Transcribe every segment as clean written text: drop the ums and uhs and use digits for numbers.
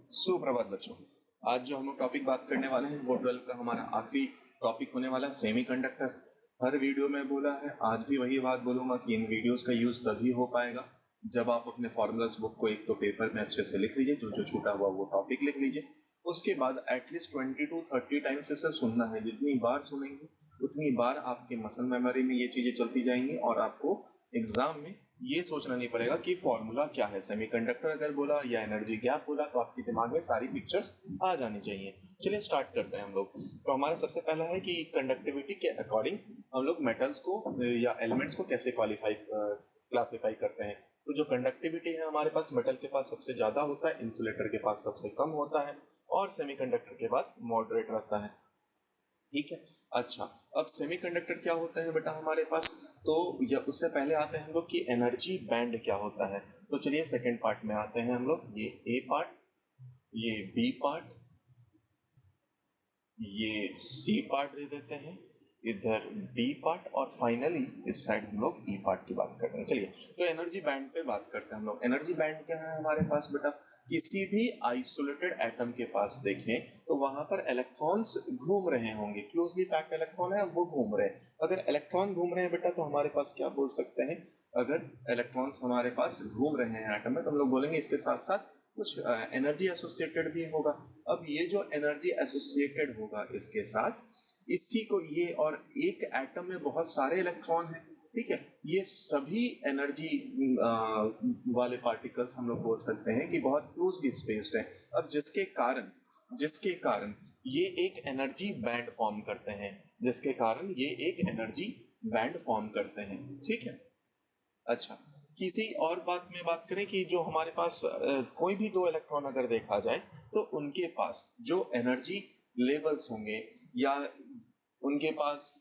सुप्रभात बच्चों। आज जो हम लोग टॉपिक बात करने वाले हैं वो 12 का हमारा आखिरी टॉपिक होने वाला है, सेमीकंडक्टर। हर वीडियो में बोला है, आज भी वही बात बोलूंगा कि इन वीडियोस का यूज तभी हो पाएगा जब आप अपने फॉर्मूलाज बुक को एक तो पेपर में अच्छे से लिख लीजिए, जो जो छूटा हुआ वो टॉपिक लिख लीजिए। उसके बाद एटलीस्ट 20 to 30 टाइम्स इसे सुनना है। जितनी बार सुनेंगे उतनी बार आपके मसल मेमोरी में ये चीजें चलती जाएंगी और आपको एग्जाम में ये सोचना नहीं पड़ेगा कि फॉर्मूला क्या है। सेमीकंडक्टर अगर बोला या एनर्जी गैप बोला तो आपके दिमाग में सारी पिक्चर्स आ जानी चाहिए। चलिए स्टार्ट करते हैं हम लोग। तो हमारा सबसे पहला है कि कंडक्टिविटी के अकॉर्डिंग हम लोग मेटल्स को या एलिमेंट्स को कैसे क्लासिफाई करते हैं। तो जो कंडक्टिविटी है हमारे पास मेटल के पास सबसे ज्यादा होता है, इंसुलेटर के पास सबसे कम होता है और सेमीकंडक्टर के बाद मॉडरेट रहता है। ठीक है। अच्छा, अब सेमीकंडक्टर क्या होता है बेटा हमारे पास, तो या उससे पहले आते हैं हम लोग कि एनर्जी बैंड क्या होता है। तो चलिए सेकंड पार्ट में आते हैं हम लोग। ये ए पार्ट, ये बी पार्ट, ये सी पार्ट दे देते हैं, इधर डी पार्ट और फाइनली इस साइड हम लोग ई पार्ट की बात कर रहे हैं। चलिए तो एनर्जी बैंड पे बात करते हैं हम लोग। एनर्जी बैंड क्या है हमारे पास बेटा, किसी भी आइसोलेटेड एटम के पास देखें तो वहां पर इलेक्ट्रॉन्स घूम रहे होंगे, क्लोजली पैक्ड इलेक्ट्रॉन है वो घूम रहे हैं। अगर इलेक्ट्रॉन घूम रहे हैं बेटा तो हमारे पास क्या बोल सकते हैं, अगर इलेक्ट्रॉन्स हमारे पास घूम रहे हैं एटम में तो हम लोग बोलेंगे इसके साथ साथ कुछ एनर्जी एसोसिएटेड भी होगा। अब ये जो एनर्जी एसोसिएटेड होगा इसके साथ, इसी को ये, और एक एटम में बहुत सारे इलेक्ट्रॉन हैं, ठीक है, ये सभी एनर्जी वाले पार्टिकल्स हम लोग बोल सकते हैं कि बहुत क्लोजली स्पेस्ड है। अब जिसके कारण ये एक एनर्जी बैंड फॉर्म करते हैं, जिसके कारण ये एक एनर्जी बैंड फॉर्म करते हैं। ठीक है। अच्छा, किसी और बात में बात करें कि जो हमारे पास कोई भी दो इलेक्ट्रॉन अगर देखा जाए तो उनके पास जो एनर्जी लेवल्स होंगे, या उनके पास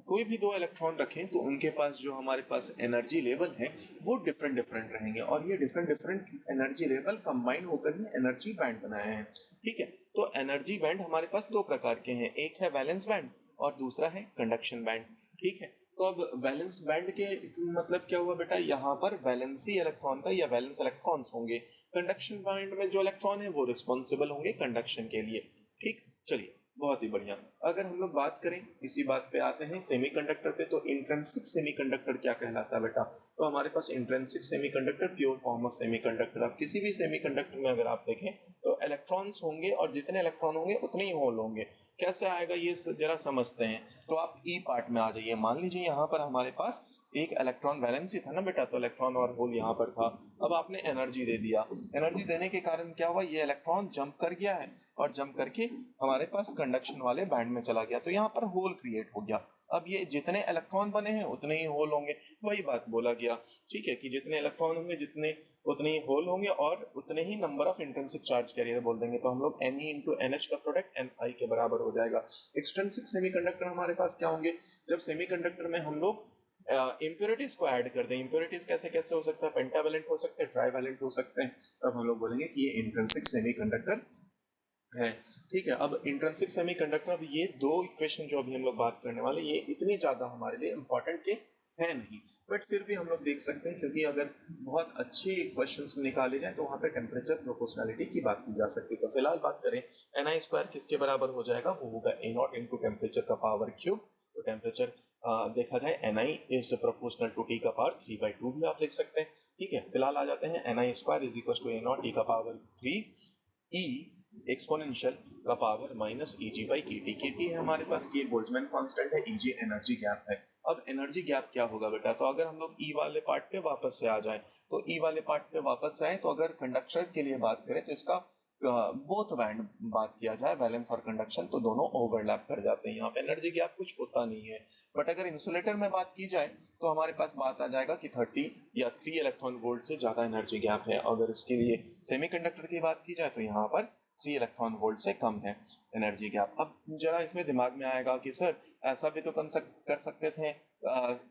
कोई भी दो इलेक्ट्रॉन रखें तो उनके पास जो हमारे पास एनर्जी लेवल है वो डिफरेंट डिफरेंट रहेंगे, और ये different different energy level combine होकर ही एनर्जी बैंड बनाए हैं। ठीक है। तो एनर्जी बैंड हमारे पास दो प्रकार के हैं, एक है वैलेंस बैंड और दूसरा है कंडक्शन बैंड। ठीक है। तो अब वैलेंस बैंड के मतलब क्या हुआ बेटा, यहाँ पर वैलेंसी इलेक्ट्रॉन का या वैलेंस इलेक्ट्रॉन्स होंगे। कंडक्शन बैंड में जो इलेक्ट्रॉन है वो रिस्पॉन्सिबल होंगे कंडक्शन के लिए। ठीक। चलिए बहुत ही बढ़िया। अगर हम लोग बात करें, इसी बात पे आते हैं सेमीकंडक्टर पे, तो इंट्रिंसिक सेमीकंडक्टर क्या कहलाता है बेटा। तो हमारे पास intrinsic semiconductor pure form of semiconductor. अब किसी भी सेमीकंडक्टर में अगर आप देखें तो इलेक्ट्रॉन्स होंगे और जितने इलेक्ट्रॉन होंगे उतने ही होल होंगे। कैसे आएगा ये जरा समझते हैं। तो आप ई पार्ट में आ जाइए। मान लीजिए यहाँ पर हमारे पास एक इलेक्ट्रॉन वैलेंसी था ना बेटा, तो इलेक्ट्रॉन और होल यहाँ पर था। अब आपने एनर्जी दे दिया, एनर्जी देने के कारण क्या हुआ, ये इलेक्ट्रॉन जंप कर गया है और जंप करके हमारे पास कंडक्शन वाले बैंड में चला गया, तो यहाँ पर होल क्रिएट हो गया। अब ये जितने इलेक्ट्रॉन बने हैं उतने ही होल होंगे, वही बात बोला गया। ठीक है, कि जितने इलेक्ट्रॉन होंगे जितने उतने ही होल होंगे और उतने ही number of intrinsic charge carrier बोल देंगे, तो हम लोग Ne इंटू NH का प्रोडक्ट Ni के बराबर हो जाएगा। एक्सट्रिंसिक सेमीकंडक्टर हमारे पास क्या होंगे, जब सेमीकंडक्टर में हम लोग इम्प्योरिटीज को ऐड कर दें। इम्प्योरिटीज कैसे कैसे हो सकता है, पेंटावैलेंट हो सकते हैं, ट्राइवैलेंट हो सकते हैं, तब हम लोग बोलेंगे कि ये इंट्रिंसिक सेमीकंडक्टर है। ठीक है। अब इंट्रिंसिक सेमीकंडक्टर, अब ये दो इक्वेशन जो अभी हम लोग बात करने वाले, ये इतनी ज्यादा हमारे लिए इंपॉर्टेंट के है नहीं, बट फिर भी हम लोग देख सकते हैं, क्योंकि अगर बहुत अच्छे क्वेश्चंस निकाले जाए तो वहां पे टेम्परेचर प्रोपोर्शनैलिटी की बात की जा सकती है। तो फिलहाल बात करें Ni स्क्वायर किसके बराबर हो जाएगा, वो होगा A0 इंटू टेम्परेचर का पावर क्यूब। तो टेम्परेचर देखा जाए Ni is proportional to T का पावर 3/2 भी आप लिख सकते हैं। ठीक है। फिलहाल आ जाते हैं Ni square is equal to A0 T का पावर 3 E एक्सपोनेंशियल का power minus Eg by Kt। Kt है हमारे पास, ये बोल्ट्जमैन कांस्टेंट है, Eg एनर्जी गैप है। अब एनर्जी गैप क्या होगा बेटा, तो अगर हम लोग ई वाले पार्ट पे वापस से आ जाए, तो ई वाले पार्ट पे वापस से आए तो अगर कंडक्टर के लिए बात करें तो इसका बोथ बैंड बात किया जाए, वैलेंस और कंडक्शन, तो दोनों ओवरलैप कर जाते हैं, यहाँ पे एनर्जी गैप कुछ होता नहीं है। बट अगर इंसुलेटर में बात की जाए तो हमारे पास बात आ जाएगा कि 30 या 3 इलेक्ट्रॉन वोल्ट से ज्यादा एनर्जी गैप है। अगर इसके लिए सेमीकंडक्टर की बात की जाए तो यहाँ पर 3 इलेक्ट्रॉन वोल्ट से कम है एनर्जी गैप। अब जरा इसमें दिमाग में आएगा कि सर ऐसा भी तो कर सकते थे,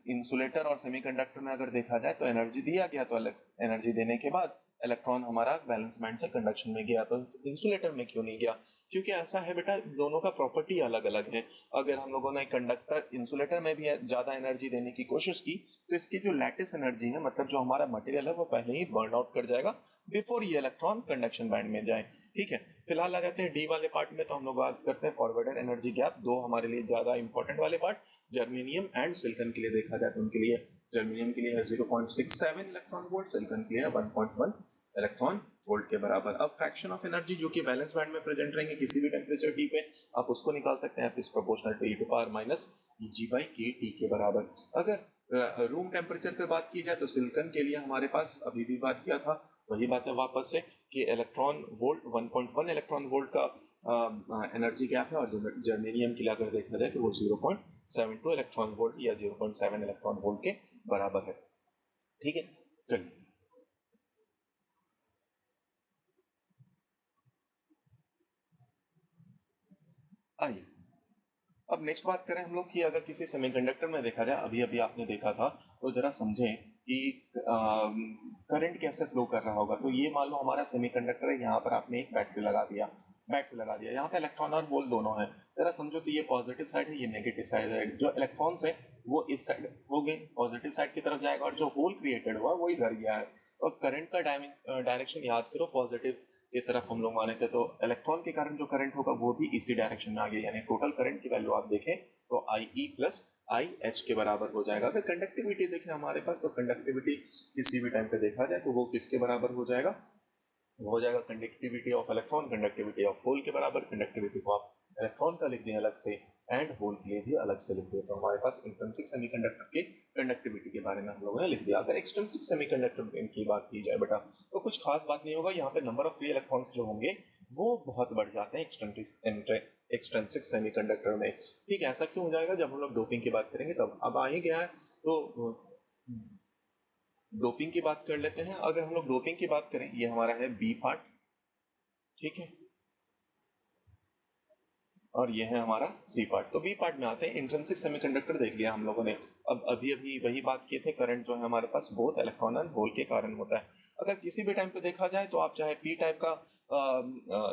इंसुलेटर और सेमीकंडक्टर में अगर देखा जाए तो एनर्जी दिया गया, तो एनर्जी देने के बाद इलेक्ट्रॉन हमारा वैलेंस बैंड से कंडक्शन में गया, तो इंसुलेटर में क्यों नहीं गया? क्योंकि ऐसा है बेटा, दोनों का प्रॉपर्टी अलग अलग है। अगर हम लोगों ने कंडक्टर इंसुलेटर में भी ज्यादा एनर्जी देने की कोशिश की तो इसकी जो लैटिस एनर्जी है, मतलब जो हमारा मटेरियल है, वो पहले ही बर्न आउट कर जाएगा बिफोर ये इलेक्ट्रॉन कंडक्शन बैंड में जाए। ठीक है, फिलहाल आ जाते हैं डी वाले पार्ट में। तो हम लोग बात करते हैं फॉरवर्डेड एनर्जी गैप। दो हमारे लिए ज्यादा इंपॉर्टेंट वाले पार्ट, जर्मेनियम एंड सिलिकॉन के लिए देखा जाए तो उनके लिए जर्मेनियम के लिए है 0.67 इलेक्ट्रॉन वोल्ट, सिलिकॉन के लिए है 1.1 इलेक्ट्रॉन वोल्ट के बराबर। अब फ्रैक्शन ऑफ एनर्जी जो कि वैलेंस बैंड में प्रेजेंट रहेंगे किसी भी टेम्परेचर टी पे, आप उसको निकाल सकते हैं, is proportional to E to power minus G by K T के बराबर। अगर रूम टेम्परेचर पे बात की जाए तो सिलिकॉन के लिए हमारे पास अभी भी बात किया था, वही बात है वापस से कि इलेक्ट्रॉन वोल्ट 1.1 इलेक्ट्रॉन वोल्ट का एनर्जी गैप है, और जर्मेनियम के लिए अगर देखा जाए तो वो 0.72 इलेक्ट्रॉन वोल्ट या 0.7 इलेक्ट्रॉन वोल्ट के बराबर है। ठीक है, चलिए आइए अब नेक्स्ट बात करें हम लोग कि अगर किसी सेमीकंडक्टर में देखा जाए, अभी अभी आपने देखा था, तो जरा समझें कि करंट कैसे फ्लो कर रहा होगा। तो ये मान लो हमारा सेमीकंडक्टर है, यहाँ पर आपने एक बैटरी लगा दिया, यहाँ पे इलेक्ट्रॉन और होल दोनों है। जरा समझो, तो ये पॉजिटिव साइड है, ये नेगेटिव साइड है। जो इलेक्ट्रॉन्स है वो इस साइड हो गए, पॉजिटिव साइड की तरफ जाएगा, और जो होल क्रिएटेड हुआ वो इधर गया है। और करंट का डायरेक्शन याद करो, पॉजिटिव की तरफ हम लोग माने थे, तो इलेक्ट्रॉन के कारण जो करंट होगा वो भी इसी डायरेक्शन में आगे, यानी टोटल करंट की वैल्यू आप देखें तो आई ई प्लस आई एच के बराबर हो जाएगा। अगर कंडक्टिविटी देखें हमारे पास, तो कंडक्टिविटी किसी भी टाइम पे देखा जाए तो वो किसके बराबर हो जाएगा? हो जाएगा conductivity of electron conductivity of hole के बराबर। कंडक्टिविटी को आप इलेक्ट्रॉन का लिख दें अलग से, एंड होल के लिए भी अलग से लिख दें, तो हमारे पास इंट्रिंसिक सेमीकंडक्टर के कंडक्टिविटी के बारे में हम लोगों ने लिख दिया। अगर एक्सट्रिंसिक सेमीकंडक्टर की बात की जाए बेटा, तो कुछ खास बात नहीं होगा, यहाँ पे नंबर ऑफ फ्री इलेक्ट्रॉन्स जो होंगे वो बहुत बढ़ जाते हैं एक्सट्रिंसिक सेमीकंडक्टर में। ठीक है, ऐसा क्यों हो जाएगा? जब हम लोग डोपिंग की बात करेंगे तब। अब आ ही गया है तो डोपिंग की बात कर लेते हैं। अगर हम लोग डोपिंग की बात करें, ये हमारा है बी पार्ट, ठीक है, और ये है हमारा सी पार्ट। तो बी पार्ट में आते हैं, इंट्रिंसिक सेमीकंडक्टर देख लिया हम लोगों ने। अब अभी अभी वही बात किए थे, करंट जो है हमारे पास बोथ इलेक्ट्रॉन एंड होल के कारण होता है। अगर किसी भी टाइम पे देखा जाए तो आप चाहे पी टाइप का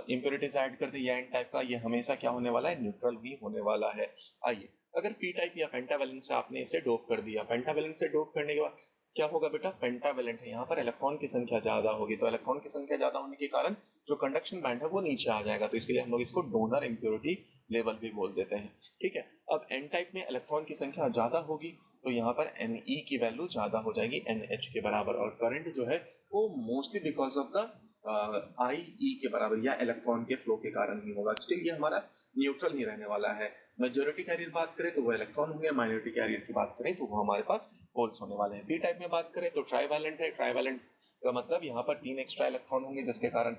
इम्प्योरिटीज ऐड कर दे या एन टाइप का, ये हमेशा क्या होने वाला है? न्यूट्रल ही होने वाला है। आइए, अगर पी टाइप या पेंटावेलेंट से आपने इसे डोप कर दिया, पेंटावेलेंट से डोप करने के बाद क्या होगा बेटा? पेंटावेलेंट है, यहाँ पर इलेक्ट्रॉन की संख्या ज्यादा होगी, तो इलेक्ट्रॉन की संख्या ज्यादा होने के कारण जो कंडक्शन बैंड है वो नीचे आ जाएगा, तो इसलिए हम लोग इसको डोनर इम्प्योरिटी लेवल भी बोल देते हैं। ठीक है, अब एन टाइप में इलेक्ट्रॉन की संख्या ज्यादा होगी, तो यहाँ पर एन ई की वैल्यू ज्यादा हो जाएगी एन एच के बराबर, और करंट जो है वो मोस्टली बिकॉज ऑफ द आई ई के बराबर या इलेक्ट्रॉन के फ्लो के कारण ही होगा। स्टिल ये हमारा न्यूट्रल ही रहने वाला है। मेजोरिटी कैरियर बात करें तो वो इलेक्ट्रॉन होंगे, माइनॉरिटी कैरियर की बात करें तो वो हमारे पास होल्स होने वाले हैं। पी टाइप में बात करें तो ट्राईवैलेंट है, ट्राईवैलेंट का मतलब यहाँ पर 3 एक्स्ट्रा इलेक्ट्रॉन होंगे, जिसके कारण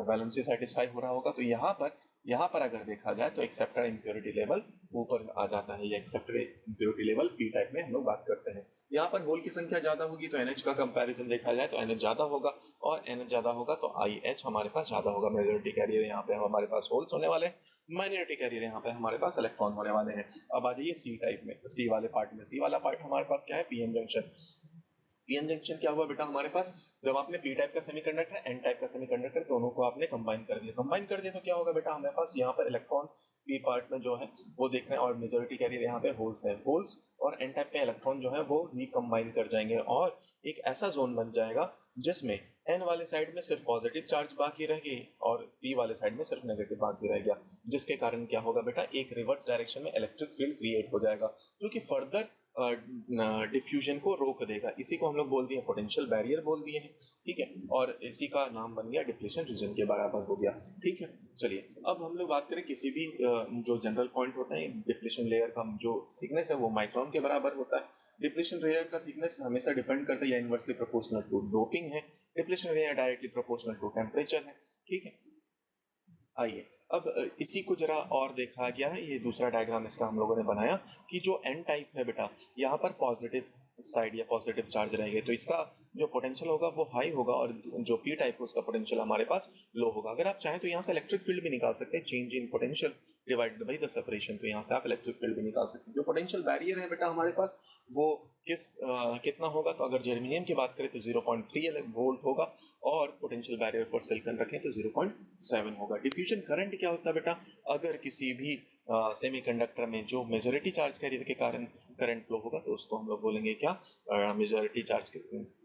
वैलेंसी सेटिस्फाई हो रहा होगा। तो यहाँ पर अगर देखा जाए तो एक्सेप्टेड इम्प्योरिटी लेवल ऊपर आ जाता है, या accepted impurity level P type में हम लोग बात करते हैं। यहाँ पर होल की संख्या ज्यादा होगी तो एनएच का कंपैरिजन देखा जाए तो एनएच ज्यादा होगा, और एनएच ज्यादा होगा तो आई एच हमारे पास ज्यादा होगा। मेजोरिटी कैरियर यहाँ पे हमारे पास होल्स होने वाले हैं, माइनॉरिटी कैरियर यहाँ पे हमारे पास इलेक्ट्रॉन होने वाले हैं। अब आ जाइए सी टाइप में, सी वाले पार्ट में। सी वाला पार्ट हमारे पास क्या है? PN junction. पीएन जंक्शन क्या हुआ बेटा हमारे पास? जब आपने पी टाइप का सेमीकंडक्टर एन टाइप का सेमीकंडक्टर दोनों को आपने कंबाइन कर दिया तो क्या होगा बेटा? हमारे पास यहाँ पर इलेक्ट्रॉन्स पी पार्ट में जो है वो देख रहे हैं, और मेजोरिटी कैरियर यहाँ पे होल्स है। होल्स और एन टाइप के इलेक्ट्रॉन जो है वो रिकम्बाइन कर जाएंगे, और एक ऐसा जोन बन जाएगा जिसमें एन वाले साइड में सिर्फ पॉजिटिव चार्ज बाकी रह गई और पी वाले साइड में सिर्फ नेगेटिव बाकी रह गया, जिसके कारण क्या होगा बेटा? एक रिवर्स डायरेक्शन में इलेक्ट्रिक फील्ड क्रिएट हो जाएगा, जो कि फर्दर डिफ्यूजन को रोक देगा। इसी को हम लोग बोल दिए पोटेंशियल बैरियर बोल दिए हैं। ठीक है, और इसी का नाम बन गया डिप्लीशन रीजन के बराबर हो गया। ठीक है, चलिए अब हम लोग बात करें किसी भी जो जनरल पॉइंट होता है डिप्लीशन लेयर का, जो थिकनेस है वो माइक्रोन के बराबर होता है। डिप्लीशन लेयर का थिकनेस हमेशा डिपेंड करता है या इनवर्सली प्रोपोर्शनल टू डोपिंग है। Depletion layer directly proportional to temperature है। ठीक है, आइए अब इसी को जरा और देखा गया है, ये दूसरा डायग्राम इसका हम लोगों ने बनाया कि जो एन टाइप है बेटा, यहाँ पर पॉजिटिव साइड या पॉजिटिव चार्ज रहेंगे तो इसका जो पोटेंशियल होगा वो हाई होगा, और जो पी टाइप है उसका पोटेंशियल हमारे पास लो होगा। अगर आप चाहें तो यहाँ से इलेक्ट्रिक फील्ड भी निकाल सकते हैं, change in potential divided by the separation, तो यहाँ से आप इलेक्ट्रिक फील्ड भी निकाल सकते हैं। जो पोटेंशियल बैरियर है बेटा हमारे पास वो कितना होगा, तो अगर जर्मेनियम की बात करें तो 0.3 वोल्ट होगा, और पोटेंशियल बैरियर फॉर सिलिकॉन रखें तो 0.7 होगा। डिफ्यूजन करंट क्या होता है बेटा, अगर किसी भी सेमीकंडक्टर में जो मेजॉरिटी चार्ज कैरियर के कारण करंट फ्लो होगा तो उसको हम लोग बोलेंगे क्या, मेजॉरिटी चार्ज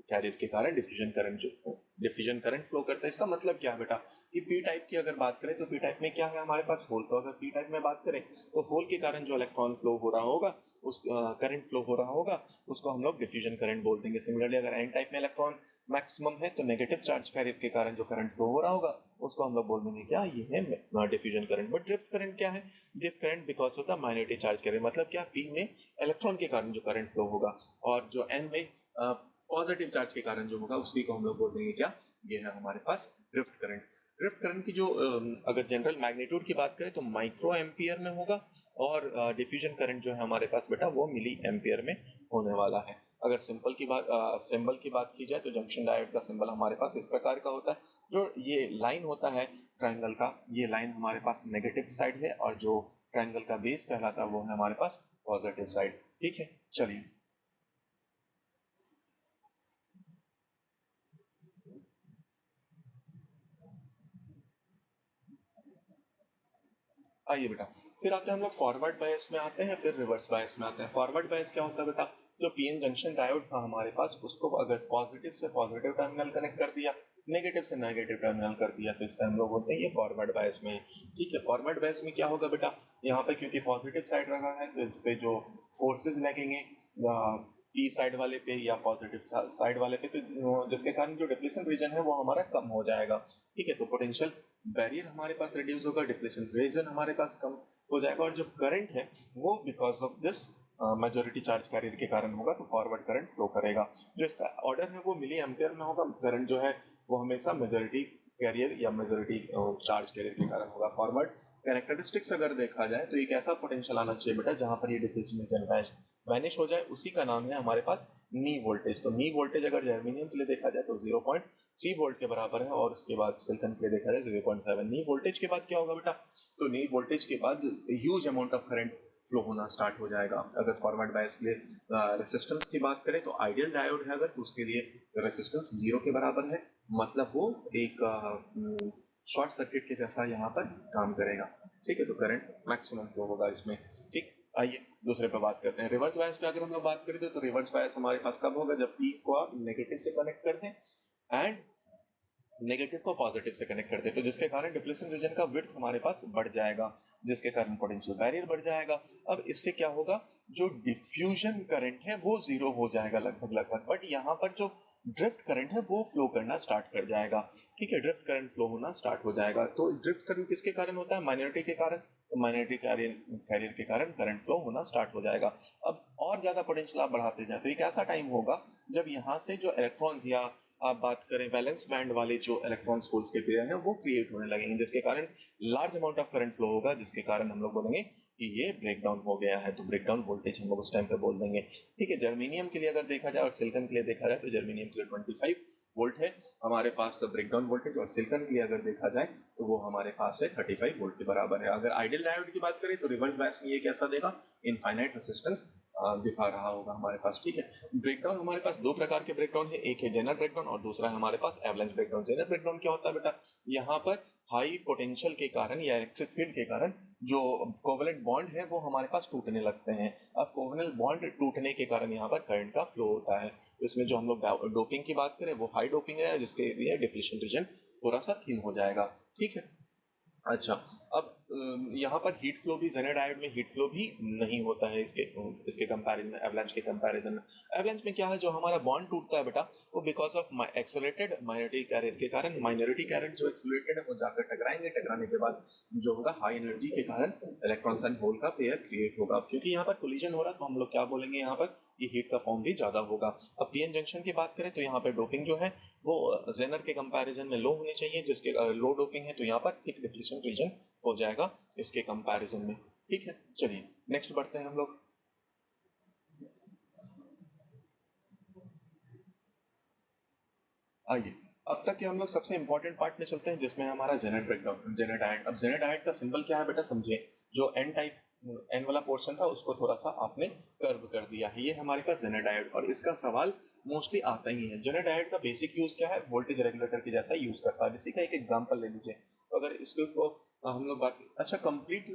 कैरियर के कारण डिफ्यूजन करंट, जो डिफ्यूजन करंट फ्लो करता है। इसका मतलब क्या है बेटा कि पी टाइप की अगर बात करें तो पी टाइप में क्या है हमारे पास होल, तो अगर पी टाइप में बात करें तो होल के कारण जो इलेक्ट्रॉन फ्लो हो रहा होगा, उस करंट फ्लो हो रहा होगा, उसको हम लोग डिफ्यूजन करंट बोल देंगे। सिमिलरली अगर एन टाइप में इलेक्ट्रॉन मैक्सिमम है तो नेगेटिव चार्ज कैरियर के कारण जो करंट फ्लो हो रहा होगा उसको हम लोग बोल देंगे क्या, ये है diffusion current. But drift current क्या है, drift current because of the minority charge carrier, मतलब क्या, पी में इलेक्ट्रॉन के कारण जो करंट फ्लो होगा, और जो एन में पॉजिटिव चार्ज के कारण जो होगा उसी को हम लोग बोल देंगे क्या, ये है हमारे पास ड्रिफ्ट करंट। ड्रिफ्ट करंट की जो अगर जनरल मैग्नीट्यूड की बात करें तो माइक्रो एम्पियर में होगा, और डिफ्यूजन करंट जो है हमारे पास बेटा वो मिली एम्पियर में होने वाला है। अगर सिंबल की बात की जाए तो जंक्शन डायोड का सिंबल हमारे पास इस प्रकार का होता है। जो ये लाइन होता है ट्रायंगल का, ये लाइन हमारे पास नेगेटिव साइड है, और जो ट्रायंगल का बेस कहलाता है वो है हमारे पास पॉजिटिव साइड। ठीक है, चलिए आइए बेटा, फिर आते हैं हम लोग फॉरवर्ड बायस में आते हैं, फिर रिवर्स बायस में आते हैं। फॉरवर्ड बायस क्या होता है बेटा, जो पीएन जंक्शन डायोड था हमारे पास, उसको अगर पॉजिटिव से पॉजिटिव टर्मिनल कनेक्ट कर दिया, नेगेटिव से नेगेटिव टर्मिनल कर दिया, तो इससे हम लोग बोलते हैं ये फॉरवर्ड बायस में है। ठीक है, फॉरवर्ड बायस में क्या होगा बेटा, यहाँ पे क्योंकि पॉजिटिव साइड रखा है तो इस पे जो फोर्सेज लगेंगे पी साइड वाले पे या पॉजिटिव साइड वाले पे, तो जिसके कारण जो डिप्लेशन रीजन है वो हमारा कम हो जाएगा। ठीक है, तो पोटेंशियल बैरियर हमारे पास रिड्यूस होगा, डिप्लेशन रीजन हमारे पास कम हो जाएगा, और जो करंट है वो because of this majority charge carrier के कारण होगा, तो फॉरवर्ड करंट फ्लो करेगा। जो इसका ऑर्डर है वो मिली एम्पियर में होगा, करंट जो है वो हमेशा मेजोरिटी कैरियर या मेजोरिटी चार्ज कैरियर के कारण होगा। फॉरवर्ड कैरेक्टरिस्टिक्स अगर देखा जाए तो एक ऐसा पोटेंशियल आना चाहिए बेटा जहां पर ये डिप्लेशन रीजन वैनिश हो जाए, उसी का नाम है हमारे पास नी वोल्टेज। तो नी वोल्टेज अगर जर्मेनियम के लिए देखा जाए तो 0.3 वोल्ट के बराबर है, और उसके बाद सिलिकॉन के लिए देखा जाए 0.7। नी वोल्टेज के बाद क्या होगा बेटा, तो नी वोल्टेज के बाद huge amount of current flow होना स्टार्ट हो जाएगा। अगर फॉरवर्ड बायस के लिए रेसिस्टेंस की बात करें तो आइडियल डायोड है अगर, तो उसके लिए रेसिस्टेंस 0 के बराबर है, मतलब वो एक शॉर्ट सर्किट के जैसा यहाँ पर काम करेगा। ठीक है, तो करंट मैक्सिमम फ्लो होगा इसमें। ठीक, आइए दूसरे पे बात करते हैं। रिवर्स बायस पे अगर हम लोग बात करें तो रिवर्स बायस हमारे पास कब होगा, जब पी को आप नेगेटिव से कनेक्ट कर दें एंड नेगेटिव को पॉजिटिव से कनेक्ट कर दे, तो जिसके कारण डिप्लेशन रीजन का विड्थ हमारे पास बढ़ जाएगा, जिसके कारण पोटेंशियल बैरियर बढ़ जाएगा। अब इससे क्या होगा, जो डिफ्यूजन करंट है वो जीरो हो जाएगा लगभग लगभग, बट यहाँ पर जो ड्रिफ्ट करंट है वो फ्लो करना स्टार्ट कर जाएगा। ठीक है, ड्रिफ्ट करंट फ्लो होना स्टार्ट हो जाएगा। तो ड्रिफ्ट करंट किसके कारण होता है, माइनॉरिटी के कारण, तो माइनॉरिटी कैरियर के कारण करंट फ्लो होना स्टार्ट हो जाएगा। अब और ज्यादा पोटेंशियल आप बढ़ाते जाए तो एक ऐसा टाइम होगा जब यहाँ से जो इलेक्ट्रॉन्स, या आप बात करें वैलेंस बैंड वाले जो इलेक्ट्रॉन्स होल्स के पेयर हैं, वो क्रिएट होने लगेंगे, जिसके कारण large amount of current flow होगा, जिसके कारण हम लोग बोलेंगे कि ये ब्रेक डाउन हो गया है। तो ब्रेक डाउन वोल्टेज हम लोग उस टाइम पे बोल देंगे। ठीक है, जर्मेनियम के लिए अगर देखा जाए और सिलिकॉन के लिए देखा जाए तो जर्मेनियम के लिए 25 वोल्ट है हमारे पास ब्रेक डाउन वोल्टेज, और सिलिकॉन के लिए अगर देखा जाए तो वो हमारे पास है 35 वोल्ट के बराबर है। अगर आइडियल डायोड की बात करें तो रिवर्स बायस में ये कैसा देगा, इनफाइनाइट रेसिस्टेंस दिखा रहा होगा हमारे पास। ठीक है, ब्रेकडाउन हमारे पास दो प्रकार के ब्रेकडाउन है, एक है जेनर ब्रेकडाउन और दूसरा है हमारे पास एवलांच ब्रेकडाउन। जेनर ब्रेकडाउन क्या होता है बेटा, यहाँ पर हाई पोटेंशियल के कारण या इलेक्ट्रिक फील्ड के कारण जो कोवेलेंट बॉन्ड है वो हमारे पास टूटने लगते हैं। अब कोवेलेंट बॉन्ड टूटने के कारण यहाँ पर करंट का फ्लो होता है। इसमें जो हम लोग डोपिंग की बात करें वो हाई डोपिंग है, जिसके लिए डिप्लीशन रीजन थोड़ा सा थिन हो जाएगा। ठीक है, अच्छा, अब यहाँ पर हीट फ्लो भी जेनर डायोड में हीट फ्लो भी नहीं होता है इसके कंपैरिजन में, एवलांच के कंपैरिजन में। एवलांच में क्या है, जो हमारा बॉन्ड टूटता है बेटा वो because of accelerated minority carrier के कारण, माइनॉरिटी कैरियर जो एक्सेलरेटेड है वो जाकर टकराएंगे, टकराने के बाद जो होगा हाई एनर्जी के कारण इलेक्ट्रॉन्स एंड होल का पेयर क्रिएट होगा। क्योंकि यहाँ पर कोलिजन हो रहा है तो हम लोग क्या बोलेंगे, यहाँ पर ये हीट का फॉर्म भी ज्यादा होगा। अब पीएन जंक्शन की बात करें तो यहाँ पे डोपिंग जो है वो जेनर के कंपैरिजन में लो होनी चाहिए, जिसके लो डोपिंग है तो यहाँ पर थिक डिप्लीशन रीजन हो जाएगा इसके कंपैरिजन में। ठीक है, चलिए नेक्स्ट बढ़ते हैं हम लोग। आइए, अब तक के हम लोग सबसे इंपॉर्टेंट पार्ट में चलते हैं जिसमें हमारा जेनेट ब्रेकडाउन, जेनेट डायोड। अब जेनेट डायोड का सिंबल क्या है बेटा समझिए, जो एन टाइप एन वाला पोर्शन था उसको थोड़ा सा आपने कर्व कर दिया है, ये हमारे पास जेनेट डायोड। और इसका सवाल मोस्टली आता ही है। जेनेट डायोड का बेसिक यूज क्या है, वोल्टेज रेगुलेटर के जैसा यूज करता है। इसी का एक एग्जांपल ले लीजिए, तो अगर इसको हम लोग बात, अच्छा कंप्लीट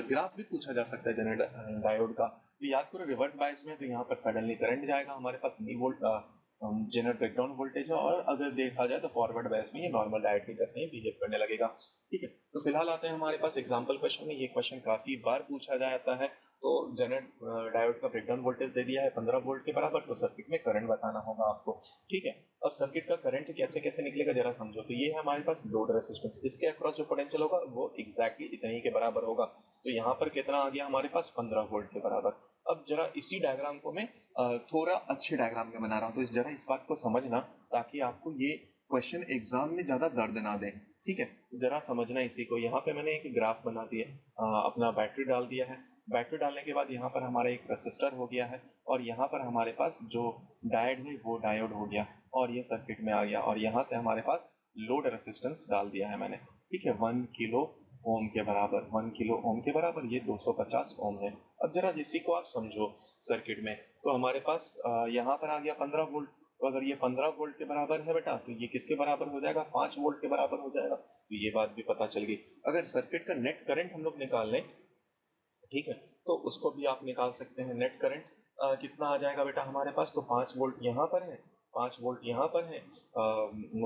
ग्राफ भी पूछा जा सकता है जेनेट डायोड का। तो याद करो रिवर्स बायस में तो यहाँ पर सडनली करंट जाएगा, हमारे पास नी वोल्ट जेनरल ब्रेकडाउन वोल्टेज है, और अगर देखा जाए तो फॉरवर्ड बायस में ये नॉर्मल डायोड के जैसे ही बिहेव करने लगेगा। ठीक है, तो फिलहाल आते हैं हमारे पास एग्जांपल क्वेश्चन में। ये क्वेश्चन काफी बार पूछा जाता है। तो जेनरल डायोड का ब्रेकडाउन वोल्टेज दे दिया है 15 वोल्ट के बराबर, तो सर्किट में करंट बताना होगा आपको। ठीक है, अब सर्किट का करंट कैसे कैसे निकलेगा जरा समझो। तो ये है हमारे पास लोड रेसिस्टेंस, इसके अक्रॉस जो पोटेंशियल होगा वो एग्जैक्टली इतने ही के बराबर होगा। तो यहाँ पर कितना आ गया हमारे पास, 15 वोल्ट के बराबर। अब जरा इसी डायग्राम को मैं थोड़ा अच्छे डायग्राम में बना रहा हूँ, तो जरा इस बात को समझना ताकि आपको ये क्वेश्चन एग्जाम में ज्यादा दर्द ना दे। ठीक है, जरा समझना इसी को। यहाँ पे मैंने एक ग्राफ बना दिया, अपना बैटरी डाल दिया है। बैटरी डालने के बाद यहाँ पर हमारा एक रेसिस्टर हो गया है, और यहाँ पर हमारे पास जो डायोड है वो डायोड हो गया, और ये सर्किट में आ गया। और यहाँ से हमारे पास लोड रेसिस्टेंस डाल दिया है मैंने। ठीक है, 1 किलो ओम के बराबर, 1 किलो ओम के बराबर, ये 250 ओम है। अब जरा इसी को आप समझो सर्किट में, तो हमारे पास यहाँ पर आ गया 15 वोल्ट। तो अगर ये 15 वोल्ट के बराबर है बेटा, तो ये किसके बराबर हो जाएगा, 5 वोल्ट के बराबर हो जाएगा। तो ये बात भी पता चल गई। अगर सर्किट का नेट करंट हम लोग निकाल लें, ठीक है, तो उसको भी आप निकाल सकते हैं। नेट करंट कितना आ जाएगा बेटा हमारे पास, तो 5 वोल्ट यहाँ पर है, 5 वोल्ट यहाँ पर है।